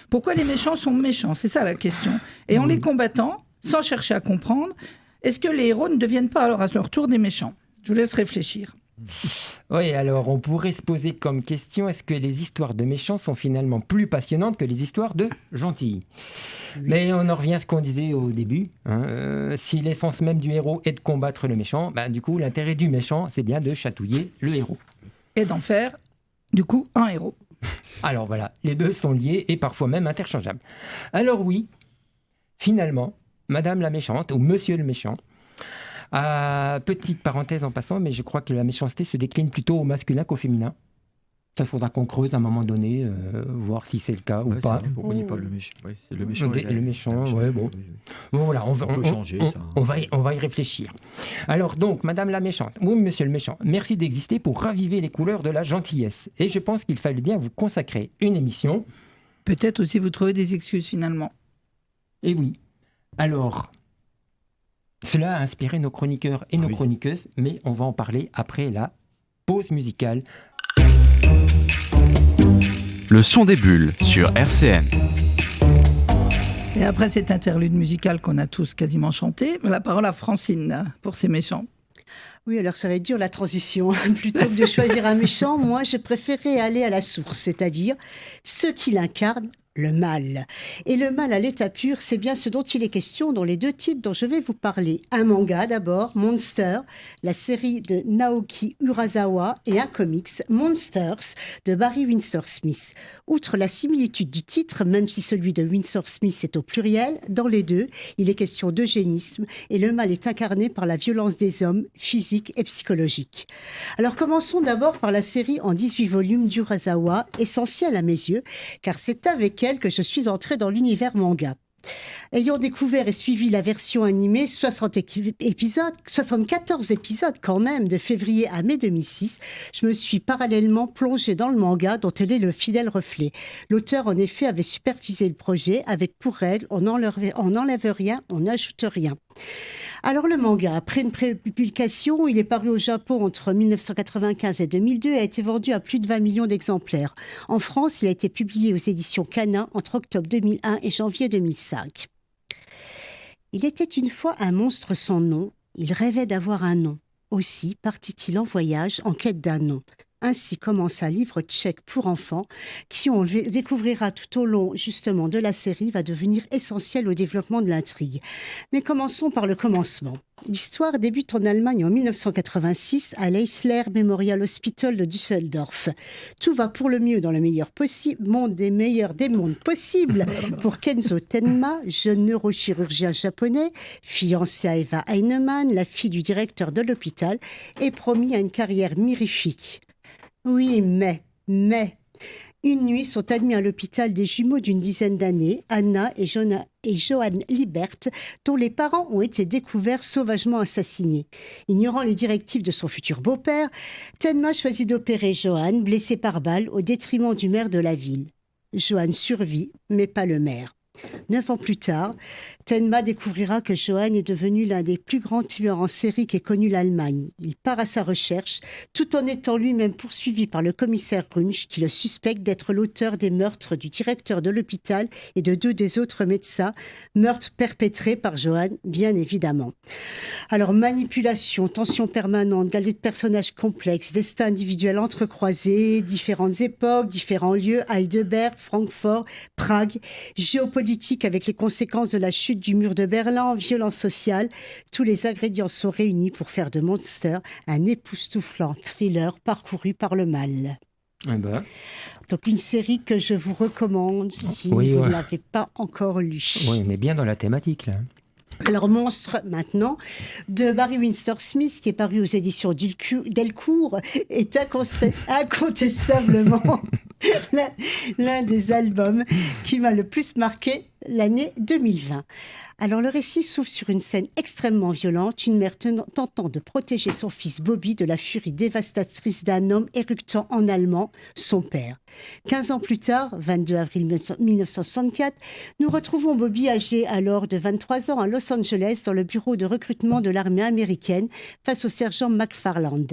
Pourquoi les méchants sont méchants ? C'est ça la question. Et en les combattant, sans chercher à comprendre, est-ce que les héros ne deviennent pas alors à leur tour des méchants ? Je vous laisse réfléchir. Oui, alors on pourrait se poser comme question, est-ce que les histoires de méchants sont finalement plus passionnantes que les histoires de gentils ? Mais on en revient à ce qu'on disait au début. Si l'essence même du héros est de combattre le méchant, du coup l'intérêt du méchant, c'est bien de chatouiller le héros. Et d'en faire, du coup, un héros. Alors voilà, les deux sont liés et parfois même interchangeables. Alors oui, finalement, Madame la méchante ou Monsieur le méchant, petite parenthèse en passant, mais je crois que la méchanceté se décline plutôt au masculin qu'au féminin. Ça, il faudra qu'on creuse à un moment donné, voir si c'est le cas ou pas. Pourquoi on dit pas le méchant ? C'est le méchant. Le méchant, ouais, bon. Bon, voilà, on peut changer ça. On va y réfléchir. Alors donc, Madame la méchante, ou Monsieur le méchant, merci d'exister pour raviver les couleurs de la gentillesse. Et je pense qu'il fallait bien vous consacrer une émission. Peut-être aussi vous trouver des excuses finalement. Et oui. Alors, cela a inspiré nos chroniqueurs et nos chroniqueuses, mais on va en parler après la pause musicale. Le son des bulles sur RCN. Et après cette interlude musicale qu'on a tous quasiment chanté, la parole à Francine pour ces méchants. Oui, alors ça va être dur la transition. Plutôt que de choisir un méchant, moi je préférais aller à la source, c'est-à-dire ceux qui l'incarnent, le mal. Et le mal à l'état pur, c'est bien ce dont il est question dans les deux titres dont je vais vous parler. Un manga d'abord, Monster, la série de Naoki Urasawa, et un comics, Monsters, de Barry Windsor Smith. Outre la similitude du titre, même si celui de Windsor Smith est au pluriel, dans les deux, il est question d'eugénisme et le mal est incarné par la violence des hommes, physique et psychologique. Alors commençons d'abord par la série en 18 volumes d'Urasawa, essentielle à mes yeux, car c'est avec elle que je suis entrée dans l'univers manga. Ayant découvert et suivi la version animée, 74 épisodes quand même, de février à mai 2006, je me suis parallèlement plongée dans le manga dont elle est le fidèle reflet. L'auteur en effet avait supervisé le projet avec pour règle, on n'enlève rien, on n'ajoute rien. Alors le manga, après une pré-publication, il est paru au Japon entre 1995 et 2002 et a été vendu à plus de 20 millions d'exemplaires. En France, il a été publié aux éditions Kana entre octobre 2001 et janvier 2005. Il était une fois un monstre sans nom, il rêvait d'avoir un nom. Aussi partit-il en voyage en quête d'un nom. Ainsi commence un livre tchèque pour enfants qui, on le découvrira tout au long justement de la série, va devenir essentiel au développement de l'intrigue. Mais commençons par le commencement. L'histoire débute en Allemagne en 1986 à l'Eisler Memorial Hospital de Düsseldorf. Tout va pour le mieux dans le meilleur monde des meilleurs des mondes possibles pour Kenzo Tenma, jeune neurochirurgien japonais, fiancé à Eva Heinemann, la fille du directeur de l'hôpital, et promis à une carrière mirifique. Oui, mais, une nuit sont admis à l'hôpital des jumeaux d'une dizaine d'années, Anna et Johann Liebert, dont les parents ont été découverts sauvagement assassinés. Ignorant les directives de son futur beau-père, Tenma choisit d'opérer Johann, blessé par balle, au détriment du maire de la ville. Johann survit, mais pas le maire. 9 ans plus tard, Tenma découvrira que Johann est devenu l'un des plus grands tueurs en série qu'ait connu l'Allemagne. Il part à sa recherche, tout en étant lui-même poursuivi par le commissaire Runch, qui le suspecte d'être l'auteur des meurtres du directeur de l'hôpital et de 2 des autres médecins, meurtres perpétrés par Johann, bien évidemment. Alors, manipulation, tension permanente, galerie de personnages complexes, destin individuel entrecroisés, différentes époques, différents lieux, Heidelberg, Francfort, Prague, géopolitique avec les conséquences de la chute du mur de Berlin, violence sociale, tous les ingrédients sont réunis pour faire de Monster un époustouflant thriller parcouru par le mal. Donc une série que je vous recommande si vous ne l'avez pas encore lue. Oui, on est bien dans la thématique là. Alors, Monstre, maintenant, de Barry Windsor Smith, qui est paru aux éditions Delcourt, est incontestablement l'un des albums qui m'a le plus marqué l'année 2020. Alors, le récit s'ouvre sur une scène extrêmement violente, une mère tentant de protéger son fils Bobby de la furie dévastatrice d'un homme éructant en allemand, son père. 15 ans plus tard, 22 avril 1964, nous retrouvons Bobby âgé alors de 23 ans à Los Angeles dans le bureau de recrutement de l'armée américaine face au sergent McFarland.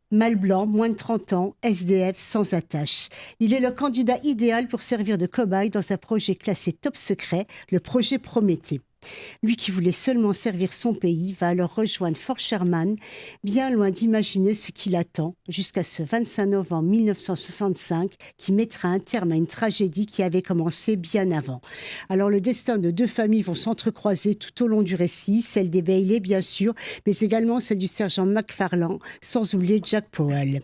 Mâle blanc, moins de 30 ans, SDF sans attache. Il est le candidat idéal pour servir de cobaye dans un projet classé top secret, le projet Prométhée. Lui qui voulait seulement servir son pays va alors rejoindre Fort Sherman, bien loin d'imaginer ce qui l'attend, jusqu'à ce 25 novembre 1965 qui mettra un terme à une tragédie qui avait commencé bien avant. Alors le destin de 2 familles vont s'entrecroiser tout au long du récit, celle des Bailey bien sûr, mais également celle du sergent McFarland, sans oublier Jack Powell.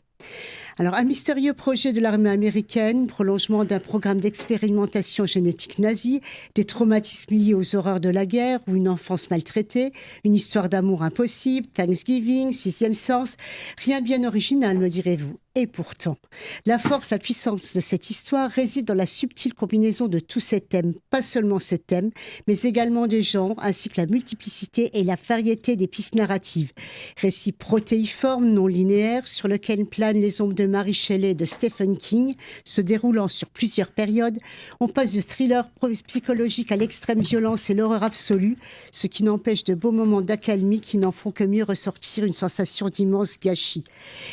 Alors, un mystérieux projet de l'armée américaine, prolongement d'un programme d'expérimentation génétique nazie, des traumatismes liés aux horreurs de la guerre ou une enfance maltraitée, une histoire d'amour impossible, Thanksgiving, 6e sens, rien de bien original, me direz-vous. Et pourtant, la force, la puissance de cette histoire réside dans la subtile combinaison de tous ces thèmes, pas seulement ces thèmes, mais également des genres, ainsi que la multiplicité et la variété des pistes narratives. Récits protéiformes, non linéaires, sur lesquels planent les ombres de Mary Shelley et de Stephen King, se déroulant sur plusieurs périodes. On passe du thriller psychologique à l'extrême violence et l'horreur absolue, ce qui n'empêche de beaux moments d'accalmie qui n'en font que mieux ressortir une sensation d'immense gâchis.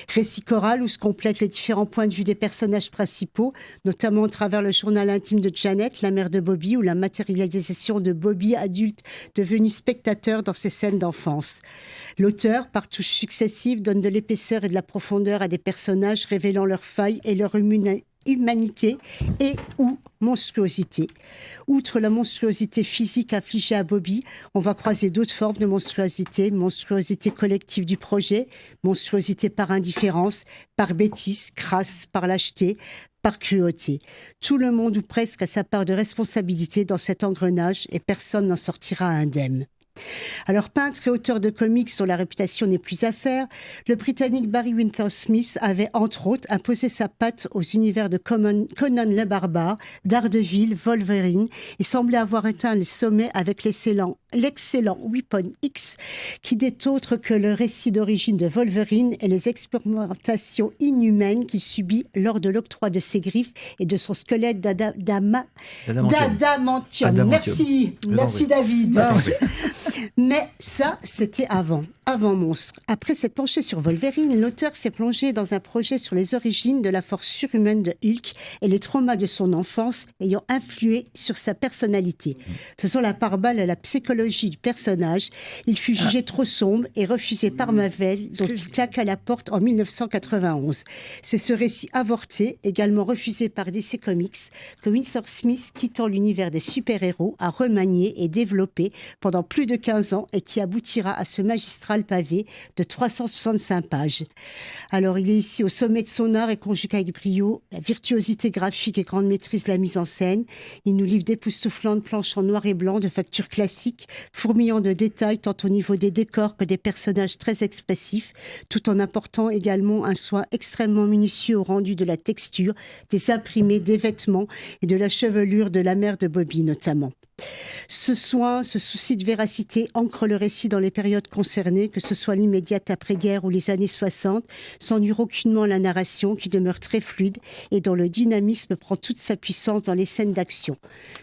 Récit choral où se complètent les différents points de vue des personnages principaux, notamment à travers le journal intime de Janet, la mère de Bobby, ou la matérialisation de Bobby adulte devenu spectateur dans ses scènes d'enfance. L'auteur, par touches successives, donne de l'épaisseur et de la profondeur à des personnages révélant leurs failles et leur humanité et ou monstruosité. Outre la monstruosité physique infligée à Bobby, on va croiser d'autres formes de monstruosité collective du projet, monstruosité par indifférence, par bêtise, crasse, par lâcheté, par cruauté. Tout le monde ou presque a sa part de responsabilité dans cet engrenage et personne n'en sortira indemne. Alors, peintre et auteur de comics dont la réputation n'est plus à faire, le Britannique Barry Windsor Smith avait, entre autres, imposé sa patte aux univers de Conan le Barbare, Daredevil, Wolverine, et semblait avoir atteint les sommets avec l'excellent Weapon X, qui n'est autre que le récit d'origine de Wolverine et les expérimentations inhumaines qu'il subit lors de l'octroi de ses griffes et de son squelette d'adamantium. Merci David. Mais ça, c'était avant Monstre. Après s'être penché sur Wolverine, l'auteur s'est plongé dans un projet sur les origines de la force surhumaine de Hulk et les traumas de son enfance ayant influé sur sa personnalité. Faisant la part belle à la psychologie du personnage, il fut jugé trop sombre et refusé par Marvel, dont il claqua la porte en 1991. C'est ce récit avorté, également refusé par DC Comics, que Windsor Smith, quittant l'univers des super-héros, a remanié et développé pendant plus de 15 ans et qui aboutira à ce magistral pavé de 365 pages. Alors, il est ici au sommet de son art et conjugue avec brio la virtuosité graphique et grande maîtrise de la mise en scène. Il nous livre d'époustouflantes planches en noir et blanc de facture classique, fourmillant de détails tant au niveau des décors que des personnages très expressifs, tout en apportant également un soin extrêmement minutieux au rendu de la texture, des imprimés, des vêtements et de la chevelure de la mère de Bobby notamment. Ce soin, ce souci de véracité ancre le récit dans les périodes concernées, que ce soit l'immédiate après-guerre ou les années 60, sans nuire aucunement la narration qui demeure très fluide et dont le dynamisme prend toute sa puissance dans les scènes d'action.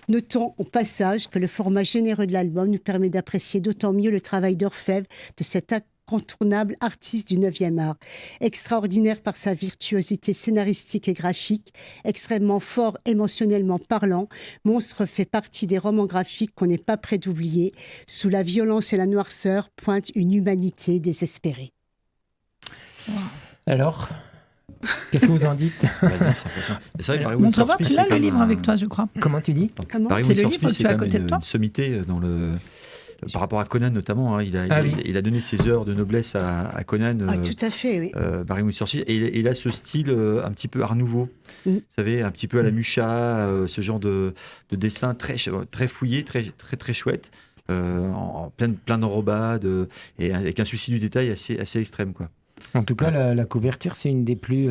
Notons au passage que le format généreux de l'album nous permet d'apprécier d'autant mieux le travail d'orfèvre de cet incontournable artiste du 9e art. Extraordinaire par sa virtuosité scénaristique et graphique, extrêmement fort émotionnellement parlant, Monstre fait partie des romans graphiques qu'on n'est pas prêt d'oublier. Sous la violence et la noirceur pointe une humanité désespérée. Alors, qu'est-ce que vous en dites? C'est vrai que Barry Windsor Smith, tu l'as le livre avec toi, je crois. Comment tu dis? Barry C'est le Windsor livre Smith, que tu as à côté de toi? une sommité dans le... Par rapport à Conan notamment, hein, il a donné ses heures de noblesse à Conan. Tout à fait, oui. Barry Windsor Smith, et il a ce style un petit peu art nouveau, vous savez, un petit peu à la Mucha, ce genre de dessin très fouillé, très chouette, en plein d'enrobades, et avec un souci du détail assez extrême, quoi. En tout cas, la couverture, c'est une des plus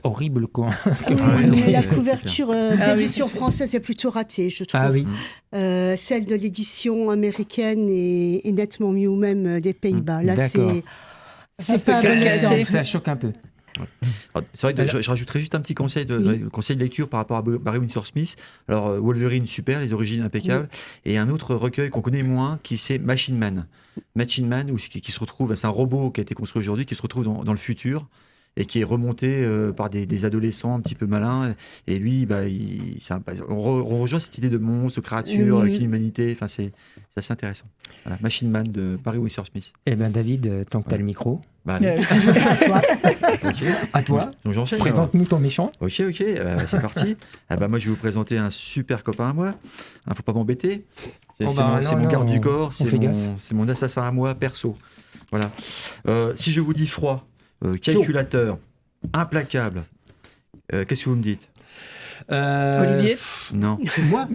horribles. La couverture d'édition française est plutôt ratée, je trouve. Ah oui. Celle de l'édition américaine est nettement mieux, ou même des Pays-Bas. Là, c'est pas un bon exemple. Ça choque un peu. Alors, c'est vrai que je rajouterais juste un petit conseil de lecture par rapport à Barry Windsor Smith. Alors, Wolverine, super, les origines impeccables. Et un autre recueil qu'on connaît moins, qui c'est Machine Man, qui se retrouve, c'est un robot qui a été construit aujourd'hui, qui se retrouve dans le futur et qui est remonté par des adolescents un petit peu malins. Et lui, on rejoint cette idée de monstre, de créature, avec une humanité. Enfin, c'est assez intéressant. Voilà, Machine Man de Barry Windsor Smith. Eh bien, David, tant que tu as le micro. À toi. Okay. À toi. Donc j'enchaîne. Présente-nous ton méchant. Ok, c'est parti. Moi, je vais vous présenter un super copain à moi. Faut pas m'embêter. C'est mon garde du corps, c'est mon assassin à moi, perso. Voilà. Si je vous dis froid, calculateur, implacable, qu'est-ce que vous me dites? Olivier? Non. C'est moi.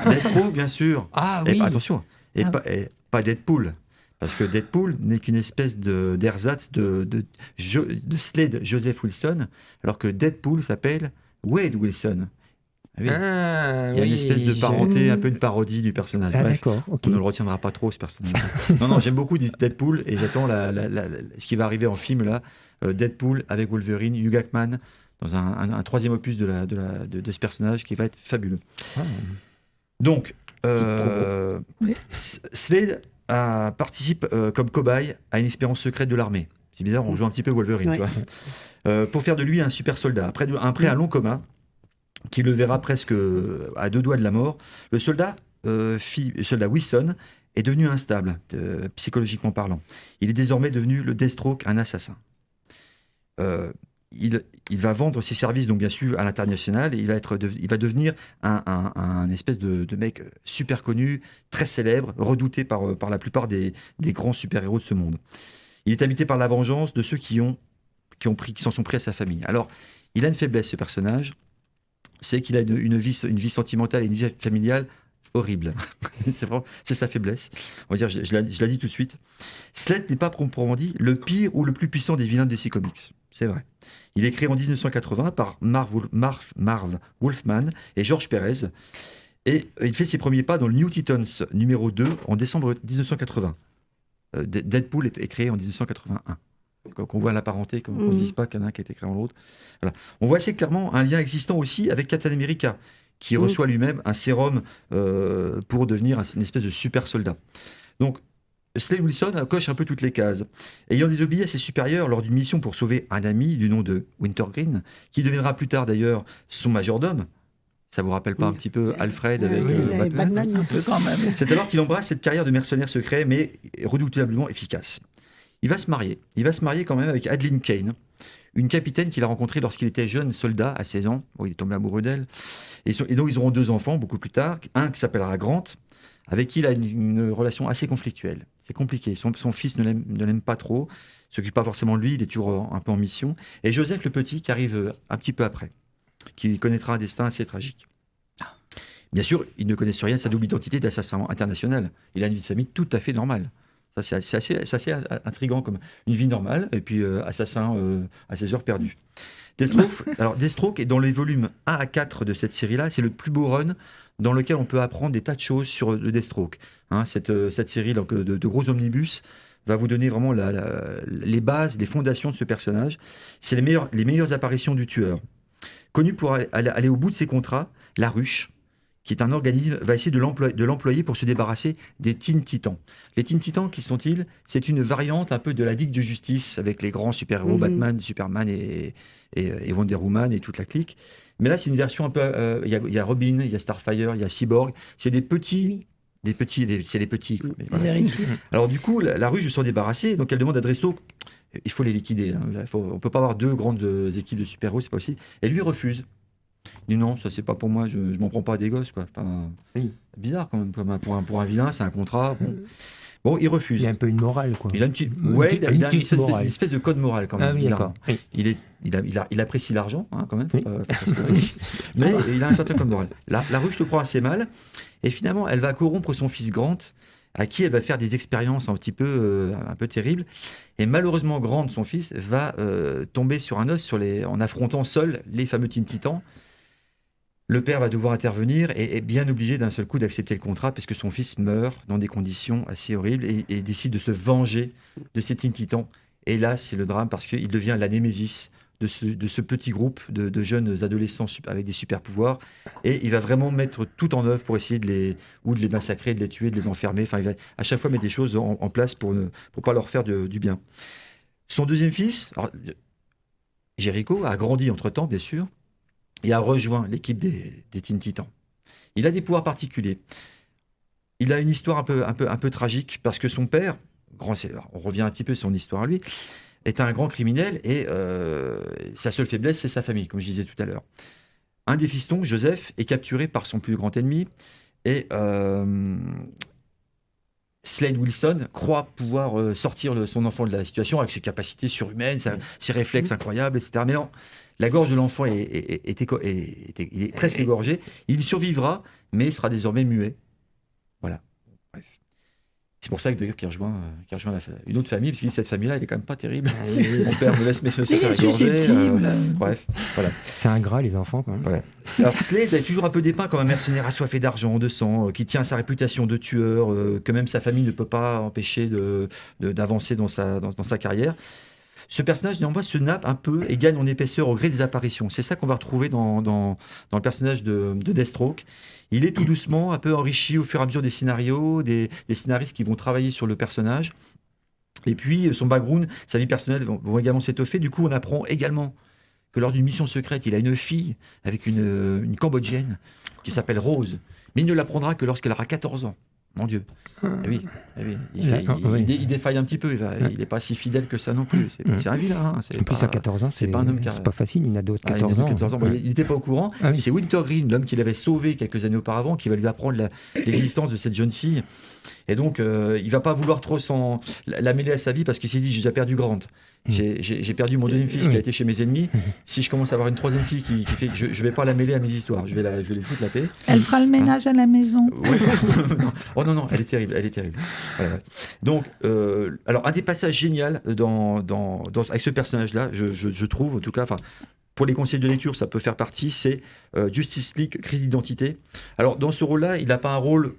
Destro, bien sûr. Ah oui. Et attention, pas Deadpool. Parce que Deadpool n'est qu'une espèce d'ersatz de Slade Joseph Wilson, alors que Deadpool s'appelle Wade Wilson. Ah oui. Il y a une espèce de parenté, un peu une parodie du personnage. Ah, bref, d'accord, okay. On ne le retiendra pas trop, ce personnage. non, j'aime beaucoup Deadpool et j'attends ce qui va arriver en film là. Deadpool avec Wolverine, Hugh Jackman, dans un troisième opus de ce personnage qui va être fabuleux. Ah. Donc, Slade participe comme cobaye à une expérience secrète de l'armée. C'est bizarre, on joue un petit peu Wolverine. Oui. Tu vois pour faire de lui un super soldat. Après un long coma, qui le verra presque à 2 doigts de la mort, le soldat Wilson est devenu instable, psychologiquement parlant. Il est désormais devenu le Deathstroke, un assassin. Il va vendre ses services, donc bien sûr, à l'international, et il va devenir un espèce de mec super connu, très célèbre, redouté par la plupart des grands super-héros de ce monde. Il est habité par la vengeance de ceux qui s'en sont pris à sa famille. Alors, il a une faiblesse, ce personnage, c'est qu'il a une vie sentimentale et une vie familiale horrible. C'est sa faiblesse. On va dire, je la dis tout de suite. Slade n'est pas proprement dit le pire ou le plus puissant des vilains de DC Comics. C'est vrai. Il est créé en 1980 par Marv Wolfman et George Perez. Et il fait ses premiers pas dans le New Titans numéro 2 en décembre 1980. Deadpool est créé en 1981. Qu'on voit la parenté, qu'on ne dise pas qu'il y en a un qui a été créé en l'autre. Voilà. On voit assez clairement un lien existant aussi avec Captain America, qui reçoit lui-même un sérum pour devenir une espèce de super soldat. Donc, Slade Wilson coche un peu toutes les cases. Ayant désobéi à ses supérieurs lors d'une mission pour sauver un ami du nom de Wintergreen, qui deviendra plus tard d'ailleurs son majordome. Ça vous rappelle pas un petit peu Alfred avec Batman? Un peu quand même. C'est alors qu'il embrasse cette carrière de mercenaire secret, mais redoutablement efficace. Il va se marier. Il va se marier quand même avec Adeline Kane, une capitaine qu'il a rencontrée lorsqu'il était jeune soldat, à 16 ans. Bon, il est tombé amoureux d'elle. Et donc, ils auront 2 enfants, beaucoup plus tard. Un qui s'appellera Grant, avec qui il a une relation assez conflictuelle. C'est compliqué. Son fils ne l'aime pas trop, ne s'occupe pas forcément de lui, il est toujours un peu en mission. Et Joseph le Petit, qui arrive un petit peu après, qui connaîtra un destin assez tragique. Bien sûr, il ne connaît sur rien sa double identité d'assassin international. Il a une vie de famille tout à fait normale. Ça, c'est assez intriguant comme une vie normale, et puis assassin à ses heures perdues. Deathstroke est dans les volumes 1 à 4 de cette série-là, c'est le plus beau run dans lequel on peut apprendre des tas de choses sur le Deathstroke. Cette série donc, de gros omnibus va vous donner vraiment les bases, les fondations de ce personnage. C'est les meilleures apparitions du tueur. Connu pour aller au bout de ses contrats, La Ruche, qui est un organisme, va essayer de l'employer pour se débarrasser des Teen Titans. Les Teen Titans, qui sont-ils? C'est une variante un peu de la Ligue de Justice, avec les grands super-héros, Batman, Superman et Wonder Woman et toute la clique. Mais là, c'est une version un peu... Il y a Robin, il y a Starfire, il y a Cyborg. C'est des petits... c'est les petits. Voilà. Alors du coup, la Ruche veut s'en débarrasser, donc elle demande à Deathstroke, il faut les liquider. On ne peut pas avoir 2 grandes équipes de super-héros, c'est pas possible. Et lui refuse. Il dit non, ça c'est pas pour moi, je m'en prends pas à des gosses, quoi. Enfin, bizarre quand même, pour un vilain, c'est un contrat. Bon, il refuse. Il y a un peu une morale, quoi. Il a une espèce de code moral quand même. Ah oui, d'accord. Oui. Il apprécie l'argent, quand même. Mais il a un certain code moral. La Ruche le prend assez mal, et finalement, elle va corrompre son fils Grant, à qui elle va faire des expériences un peu terribles. Et malheureusement, Grant, son fils, va tomber sur un os en affrontant seul les fameux Teen Titans. Le père va devoir intervenir et est bien obligé d'un seul coup d'accepter le contrat parce que son fils meurt dans des conditions assez horribles et décide de se venger de ces Teen Titans. Et là, c'est le drame parce qu'il devient la némésis de ce petit groupe de jeunes adolescents avec des super pouvoirs. Et il va vraiment mettre tout en œuvre pour essayer de les massacrer, de les tuer, de les enfermer. Enfin, il va à chaque fois mettre des choses en place pour pas leur faire du bien. Son deuxième fils... Alors, Jericho a grandi entre-temps, bien sûr, et a rejoint l'équipe des Teen Titans. Il a des pouvoirs particuliers. Il a une histoire un peu tragique, parce que son père, on revient un petit peu sur son histoire à lui, est un grand criminel, et sa seule faiblesse, c'est sa famille, comme je disais tout à l'heure. Un des fistons, Joseph, est capturé par son plus grand ennemi, et Slade Wilson croit pouvoir sortir son enfant de la situation avec ses capacités surhumaines, ses réflexes incroyables, etc. Mais non, la gorge de l'enfant il est presque égorgée. Il survivra, mais il sera désormais muet. Voilà. Bref. C'est pour ça que d'ailleurs qu'il rejoint une autre famille, parce que cette famille-là, elle est quand même pas terrible. Mon père me laisse me faire égorger. Bref, voilà. C'est ingrat, les enfants, quand même. Voilà. Alors Slade est toujours un peu dépeint comme un mercenaire assoiffé d'argent, de sang, qui tient à sa réputation de tueur, que même sa famille ne peut pas empêcher d'avancer dans sa carrière. Ce personnage, néanmoins, se nappe un peu et gagne en épaisseur au gré des apparitions. C'est ça qu'on va retrouver dans le personnage de Deathstroke. Il est tout doucement un peu enrichi au fur et à mesure des scénarios, des scénaristes qui vont travailler sur le personnage. Et puis, son background, sa vie personnelle vont également s'étoffer. Du coup, on apprend également que lors d'une mission secrète, il a une fille avec une Cambodgienne qui s'appelle Rose. Mais il ne l'apprendra que lorsqu'elle aura 14 ans. Mon Dieu. Il défaille un petit peu. Il n'est pas si fidèle que ça non plus. C'est un vilain. En plus, à 14 ans, c'est pas un homme c'est pas facile. Il y en a d'autres 14 ans. 14 ans. Il n'était pas au courant. C'est Wintergreen, l'homme qu'il avait sauvé quelques années auparavant, qui va lui apprendre l'existence de cette jeune fille. Et donc, il ne va pas vouloir trop la mêler à sa vie parce qu'il s'est dit, j'ai déjà perdu Grant. J'ai perdu mon deuxième fils qui a été chez mes ennemis. Si je commence à avoir une troisième fille qui fait que je ne vais pas la mêler à mes histoires, je vais lui foutre la paix. Elle fera le ménage à la maison. Oh non, elle est terrible. Voilà. Donc, alors un des passages géniaux avec ce personnage-là, je trouve, en tout cas, pour les conseils de lecture, ça peut faire partie, c'est Justice League, crise d'identité. Alors, dans ce rôle-là, il n'a pas un rôle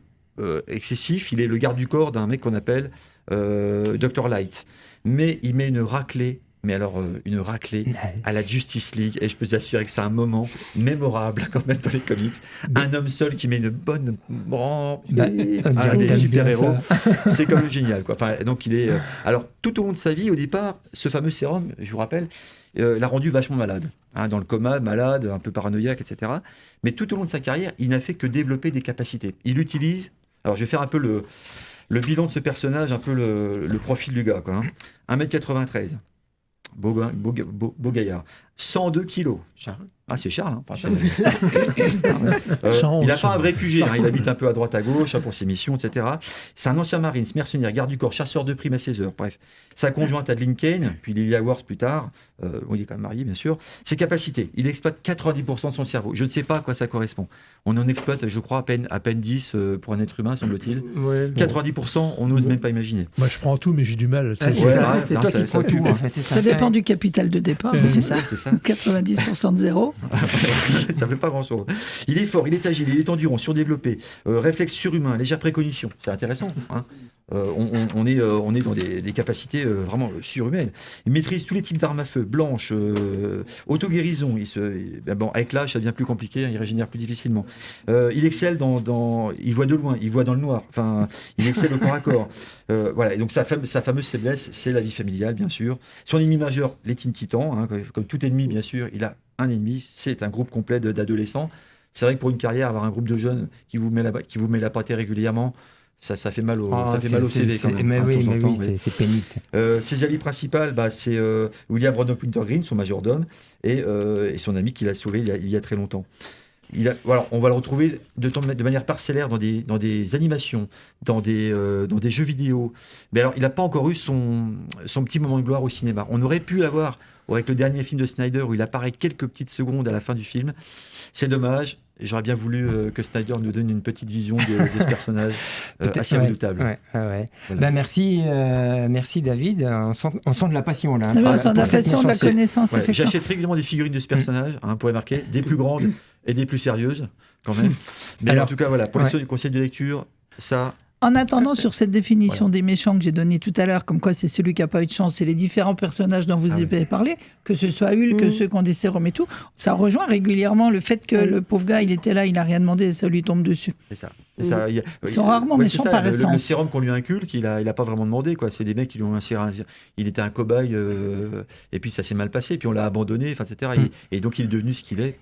excessif, il est le garde du corps d'un mec qu'on appelle Dr. Light. Mais il met une raclée à la Justice League, et je peux vous assurer que c'est un moment mémorable quand même dans les comics. Un homme seul qui met une bonne des super-héros, c'est quand même génial, quoi. Donc il est alors tout au long de sa vie, au départ, ce fameux sérum, je vous rappelle, l'a rendu vachement malade, dans le coma, malade, un peu paranoïaque, etc. Mais tout au long de sa carrière, il n'a fait que développer des capacités. Il utilise, alors je vais faire un peu le bilan de ce personnage, un peu le profil du gars, quoi. 1m93, beau gaillard, 102 kilos. C'est Charles. Il n'a pas un vrai QG, il habite un peu à droite à gauche pour ses missions, etc. C'est un ancien Marines, mercenaire, garde du corps, chasseur de primes à 16 heures. Bref, sa conjointe Adeline Kane, puis Lilia Ward plus tard, il est quand même marié bien sûr. Ses capacités, il exploite 90% de son cerveau. Je ne sais pas à quoi ça correspond. On en exploite, je crois, à peine 10 pour un être humain, semble-t-il. 90%, on n'ose même pas imaginer. Moi, je prends tout, mais j'ai du mal. C'est toi qui prends tout, en fait. Ça dépend du capital de départ. Mais c'est ça. 90% de zéro. Ça ne fait pas grand-chose. Il est fort, il est agile, il est endurant, surdéveloppé, réflexe surhumain, légère précognition. C'est intéressant. On est dans des capacités vraiment surhumaines. Il maîtrise tous les types d'armes à feu, blanches, auto-guérison. Avec l'âge, ça devient plus compliqué, il régénère plus difficilement. Il excelle il voit de loin, il voit dans le noir. Il excelle au corps à corps. Voilà. Et donc sa fameuse faiblesse, c'est la vie familiale, bien sûr. Son ennemi majeur, les Teen Titans. Comme tout ennemi, bien sûr, il a un ennemi, c'est un groupe complet d'adolescents. C'est vrai que pour une carrière, avoir un groupe de jeunes qui vous met la pâtée régulièrement, ça fait mal au CV quand même. C'est pénible. Ses alliés principales, c'est William Rodney Wintergreen, son majordome, et son ami qu'il a sauvé il y a très longtemps. On va le retrouver de manière parcellaire dans des animations, dans des jeux vidéo. Mais alors, il n'a pas encore eu son petit moment de gloire au cinéma. On aurait pu l'avoir avec le dernier film de Snyder où il apparaît quelques petites secondes à la fin du film. C'est dommage. J'aurais bien voulu que Snyder nous donne une petite vision de ce personnage assez redoutable. Voilà. Merci David. On sent de la passion là. On sent de la passion, de la connaissance. J'achète régulièrement des figurines de ce personnage, pour les marquer, des plus grandes et des plus sérieuses quand même. Mais en tout cas, voilà, pour les conseils de lecture, ça... En attendant, sur cette définition des méchants que j'ai donnée tout à l'heure, comme quoi c'est celui qui n'a pas eu de chance, c'est les différents personnages dont vous avez parlé, que ce soit Hulk, que ceux qui ont des sérums et tout, ça rejoint régulièrement le fait que le pauvre gars, il était là, il n'a rien demandé et ça lui tombe dessus. C'est ça. Ça, Ils sont rarement méchants par essence. Le sérum qu'on lui inculque, il a pas vraiment demandé, quoi. C'est des mecs qui lui ont inséré il était un cobaye, et puis ça s'est mal passé, et puis on l'a abandonné, etc. Et donc il est devenu ce qu'il est.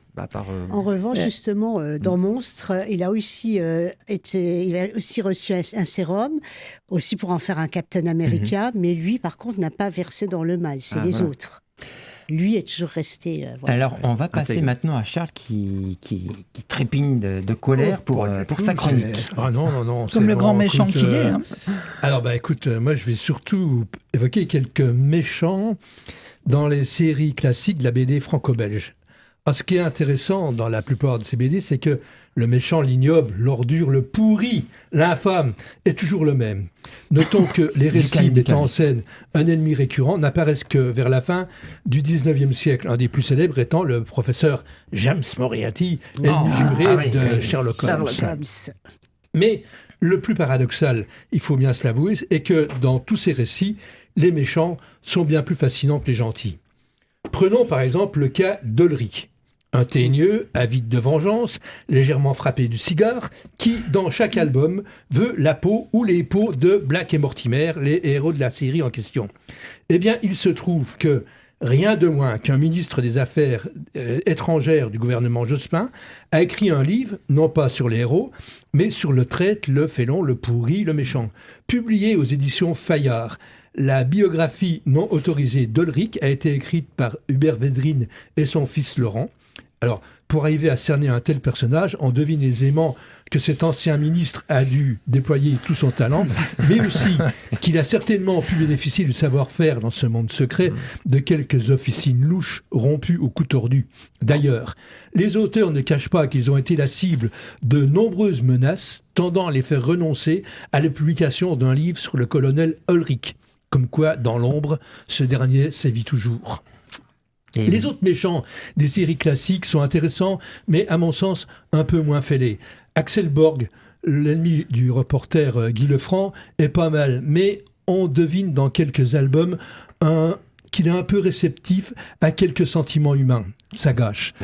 En revanche, justement, dans Monstre, il a aussi reçu un sérum, aussi pour en faire un Captain America, mais lui, par contre, n'a pas versé dans le mal, c'est les autres. Lui est toujours resté... Alors, on va passer maintenant à Charles qui trépigne de colère pour sa chronique. Ah non. Comme le grand méchant qu'il est. Hein. Alors, écoute, moi, je vais surtout évoquer quelques méchants dans les séries classiques de la BD franco-belge. Ce qui est intéressant dans la plupart de ces BD, c'est que le méchant, l'ignoble, l'ordure, le pourri, l'infâme est toujours le même. Notons que les récits mettant en scène un ennemi récurrent n'apparaissent que vers la fin du 19e siècle, un des plus célèbres étant le professeur James Moriarty, ennemi juré de Sherlock Holmes. Mais le plus paradoxal, il faut bien se l'avouer, est que dans tous ces récits, les méchants sont bien plus fascinants que les gentils. Prenons par exemple le cas d'Ulrich. Un teigneux, avide de vengeance, légèrement frappé du cigare, qui, dans chaque album, veut la peau ou les peaux de Black et Mortimer, les héros de la série en question. Eh bien, il se trouve que rien de moins qu'un ministre des Affaires étrangères du gouvernement Jospin a écrit un livre, non pas sur les héros, mais sur le traître, le félon, le pourri, le méchant, publié aux éditions Fayard. La biographie non autorisée d'Ulrich a été écrite par Hubert Védrine et son fils Laurent. Alors, pour arriver à cerner un tel personnage, on devine aisément que cet ancien ministre a dû déployer tout son talent, mais aussi qu'il a certainement pu bénéficier du savoir-faire dans ce monde secret de quelques officines louches rompues au cou tordu. D'ailleurs, les auteurs ne cachent pas qu'ils ont été la cible de nombreuses menaces tendant à les faire renoncer à la publication d'un livre sur le colonel Ulrich. Comme quoi, dans l'ombre, ce dernier sévit toujours. Et les autres méchants des séries classiques sont intéressants, mais à mon sens, un peu moins fêlés. Axel Borg, l'ennemi du reporter Guy Lefranc, est pas mal, mais on devine dans quelques albums qu'il est un peu réceptif à quelques sentiments humains. Ça gâche.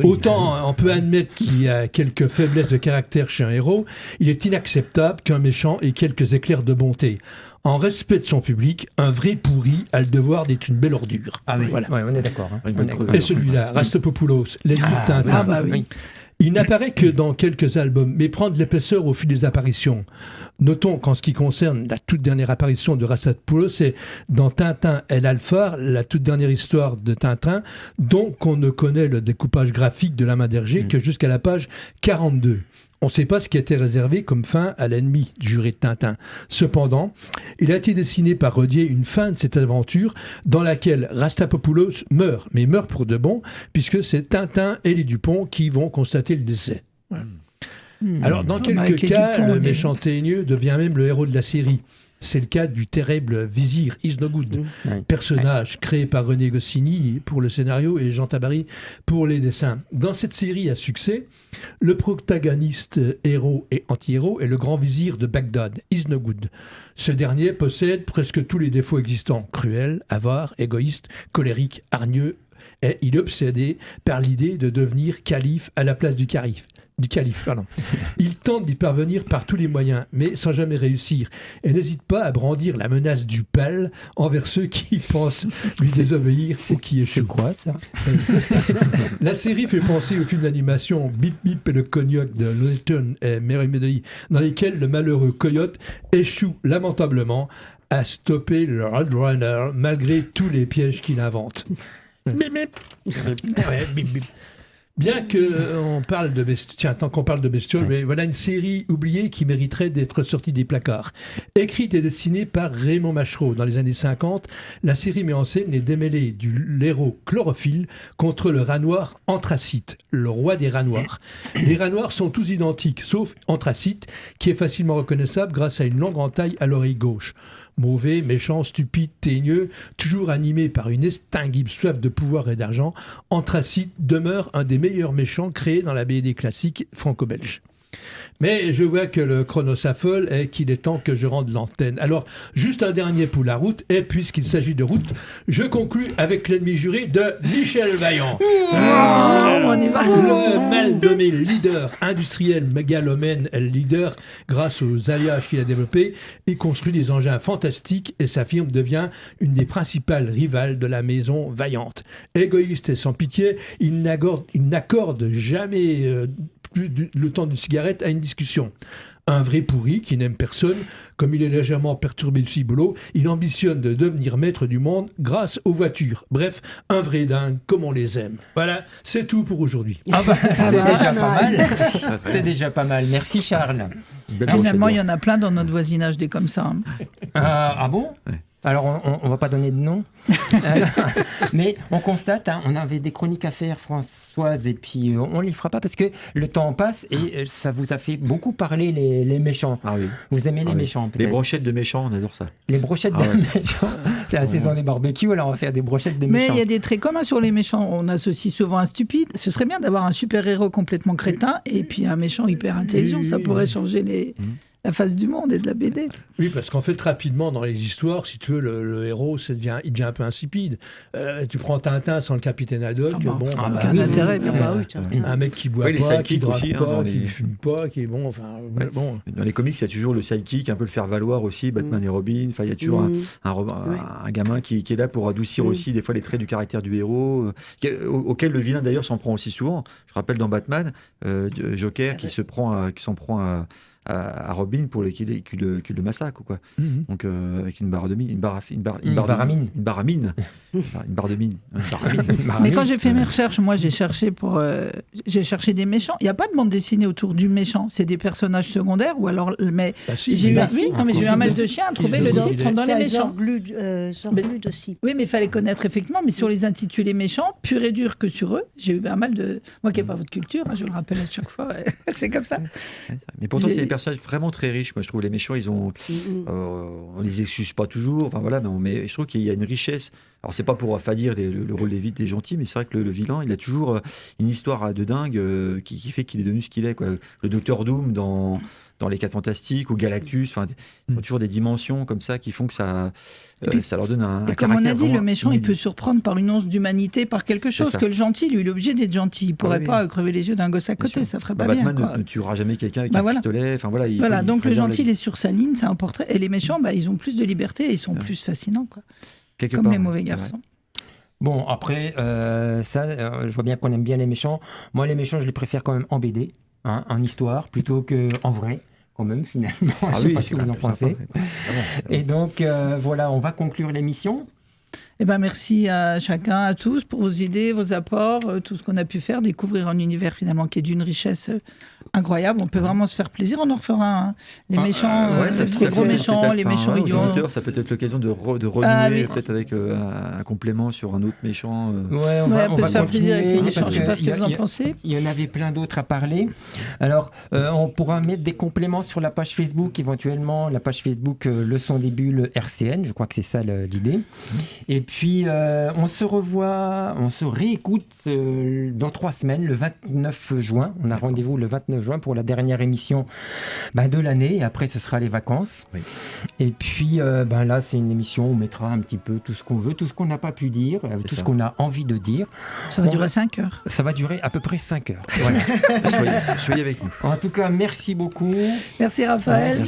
Autant on peut admettre qu'il y a quelques faiblesses de caractère chez un héros, il est inacceptable qu'un méchant ait quelques éclairs de bonté. En respect de son public, un vrai pourri a le devoir d'être une belle ordure. Ah oui, voilà. On est d'accord. Et celui-là, Rastapopoulos, l'ennemi de Tintin. Il n'apparaît que dans quelques albums, mais prend de l'épaisseur au fil des apparitions. Notons qu'en ce qui concerne la toute dernière apparition de Rastapopoulos, c'est dans Tintin et l'Alphard, la toute dernière histoire de Tintin, dont on ne connaît le découpage graphique de la main d'Hergé que jusqu'à la page 42. On ne sait pas ce qui a été réservé comme fin à l'ennemi juré de Tintin. Cependant, il a été dessiné par Rodier une fin de cette aventure dans laquelle Rastapopoulos meurt, mais meurt pour de bon, puisque c'est Tintin et les Dupont qui vont constater le décès. Alors, dans quelques cas, le méchant teigneux devient même le héros de la série. C'est le cas du terrible vizir Isnogoud, personnage créé par René Goscinny pour le scénario et Jean Tabary pour les dessins. Dans cette série à succès, le protagoniste héros et anti-héros est le grand vizir de Bagdad, Isnogoud. Ce dernier possède presque tous les défauts existants, cruel, avare, égoïste, colérique, hargneux, et il est obsédé par l'idée de devenir calife à la place du calife. Il tente d'y parvenir par tous les moyens, mais sans jamais réussir, et n'hésite pas à brandir la menace du pal envers ceux qui pensent lui désobéir ou qui échouent. C'est quoi ça? La série fait penser au film d'animation Bip Bip et le Coyote de Looney et Mary Medley, dans lesquels le malheureux coyote échoue lamentablement à stopper le Roadrunner malgré tous les pièges qu'il invente. Bip bip. Ouais, bip bip. Bien qu'on parle de bestioles, tant qu'on parle de bestioles, mais voilà une série oubliée qui mériterait d'être sortie des placards. Écrite et dessinée par Raymond Machereau dans les années 50, la série met en scène les démêlés du héros Chlorophylle contre le rat noir Anthracite, le roi des rats noirs. Les rats noirs sont tous identiques, sauf Anthracite, qui est facilement reconnaissable grâce à une longue entaille à l'oreille gauche. Mauvais, méchant, stupide, teigneux, toujours animé par une extinguible soif de pouvoir et d'argent, Anthracite demeure un des meilleurs méchants créés dans la BD classique franco-belge. Mais je vois que le chrono s'affole et qu'il est temps que je rende l'antenne. Alors, juste un dernier pour la route, et puisqu'il s'agit de route, je conclus avec l'ennemi juré de Michel Vaillant. On y va. Le mal nommé leader industriel mégalomène est le leader grâce aux alliages qu'il a développés. Il construit des engins fantastiques et sa firme devient une des principales rivales de la maison Vaillante. Égoïste et sans pitié, il n'accorde jamais le temps d'une cigarette à une discussion. Un vrai pourri qui n'aime personne, comme il est légèrement perturbé du ciboulot, il ambitionne de devenir maître du monde grâce aux voitures. Bref, un vrai dingue comme on les aime. Voilà, c'est tout pour aujourd'hui. C'est déjà pas mal. C'est déjà pas mal. Merci Charles. Finalement, il y en a plein dans notre voisinage des comme ça. Ah bon ? Ouais. Alors, on ne va pas donner de nom, mais on constate, on avait des chroniques à faire, Françoise, et puis on ne les fera pas parce que le temps passe et ça vous a fait beaucoup parler les méchants. Ah oui. Vous aimez les méchants, peut-être. Les brochettes de méchants, on adore ça. Les brochettes de méchants. C'est la saison des barbecues, alors on va faire des brochettes de méchants. Mais il y a des traits communs sur les méchants. On associe souvent un stupide. Ce serait bien d'avoir un super-héros complètement crétin et puis un méchant hyper intelligent. Ça pourrait changer la face du monde et de la BD. Oui, parce qu'en fait, rapidement, dans les histoires, si tu veux, le héros, il devient un peu insipide. Tu prends Tintin sans le capitaine Haddock, aucun intérêt. Un mec qui boit pas, qui drague pas, qui fume pas, qui est bon. Enfin, bon. Dans les comics, il y a toujours le sidekick, un peu le faire-valoir aussi, Batman et Robin. Enfin, il y a toujours un gamin qui est là pour adoucir aussi des fois les traits du caractère du héros, auquel le vilain d'ailleurs s'en prend aussi souvent. Je rappelle dans Batman, Joker qui s'en prend à Robin pour qu'il le massacre, quoi. Donc avec une barre de mine, une barre à mine. Mais quand j'ai fait mes recherches, moi j'ai cherché des méchants. Il n'y a pas de bande dessinée autour du méchant. C'est des personnages secondaires ou alors j'ai eu un mal de chien à trouver le titre dans les méchants. Zorglud aussi. Oui, mais il fallait connaître effectivement. Mais sur les intitulés méchants, pur et dur que sur eux, j'ai eu un mal de. Moi qui n'ai pas votre culture, je le rappelle à chaque fois. C'est comme ça. Mais pourtant c'est des personnages vraiment très riches. Moi je trouve les méchants, on les excuse pas toujours. Enfin voilà, mais je trouve qu'il y a une richesse. Alors c'est pas pour affadir le rôle des gentils, mais c'est vrai que le vilain, il a toujours une histoire de dingue qui fait qu'il est devenu ce qu'il est, quoi. Le Docteur Doom dans les 4 Fantastiques ou Galactus, enfin, il y a toujours des dimensions comme ça qui font que ça leur donne un caractère. Comme on a dit, le méchant, il peut surprendre par une once d'humanité, par quelque chose, que le gentil, lui, il est obligé d'être gentil. Il pourrait pas crever les yeux d'un gosse à côté, ça ferait pas bien. Batman ne tuera jamais quelqu'un avec un pistolet. Enfin, voilà, donc le gentil, il est sur sa ligne, c'est un portrait. Et les méchants, ils ont plus de liberté et ils sont plus fascinants, quoi. Comme les mauvais garçons. Bon, après, je vois bien qu'on aime bien les méchants. Moi, les méchants, je les préfère quand même en BD, en histoire, plutôt qu'en vrai, quand même, finalement. Je ne sais pas ce que vous en pensez. Et donc, voilà, on va conclure l'émission. Merci à chacun, à tous, pour vos idées, vos apports, tout ce qu'on a pu faire, découvrir un univers finalement qui est d'une richesse incroyable. On peut vraiment se faire plaisir. On en refera les méchants, les gros méchants, les méchants idiots. Ça peut être l'occasion de renouer peut-être avec un complément sur un autre méchant. On va se faire plaisir avec les méchants. Je ne sais pas ce que vous en pensez. Il y en avait plein d'autres à parler. Alors, on pourra mettre des compléments sur la page Facebook, éventuellement, la page Facebook Le Son des Bulles RCN. Je crois que c'est ça l'idée. Et puis, on se réécoute dans 3 semaines, le 29 juin. On a rendez-vous le 29 juin pour la dernière émission de l'année. Et après, ce sera les vacances. Oui. Et puis, là, c'est une émission où on mettra un petit peu tout ce qu'on veut, tout ce qu'on n'a pas pu dire, tout ce qu'on a envie de dire. Ça va durer 5 heures. Ça va durer à peu près 5 heures. Voilà. soyez avec nous. En tout cas, merci beaucoup. Merci Raphaël.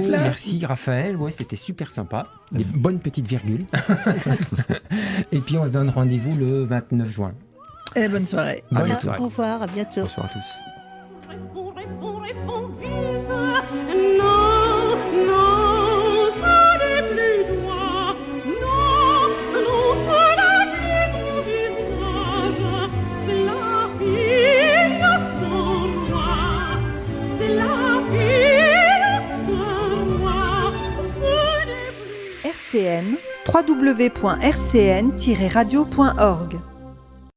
Merci Raphaël. Ouais, c'était super sympa. Des bonnes petites virgules. Et puis, on se donne rendez-vous le 29 juin. Et bonne soirée. Bonne soirée. Au revoir, à bientôt. Bonsoir à tous. Réponds vite. Non, ça n'est plus toi. Non, ça n'est plus ton visage. C'est la vie pour moi. C'est la vie pour moi. RCN, www.rcn-radio.org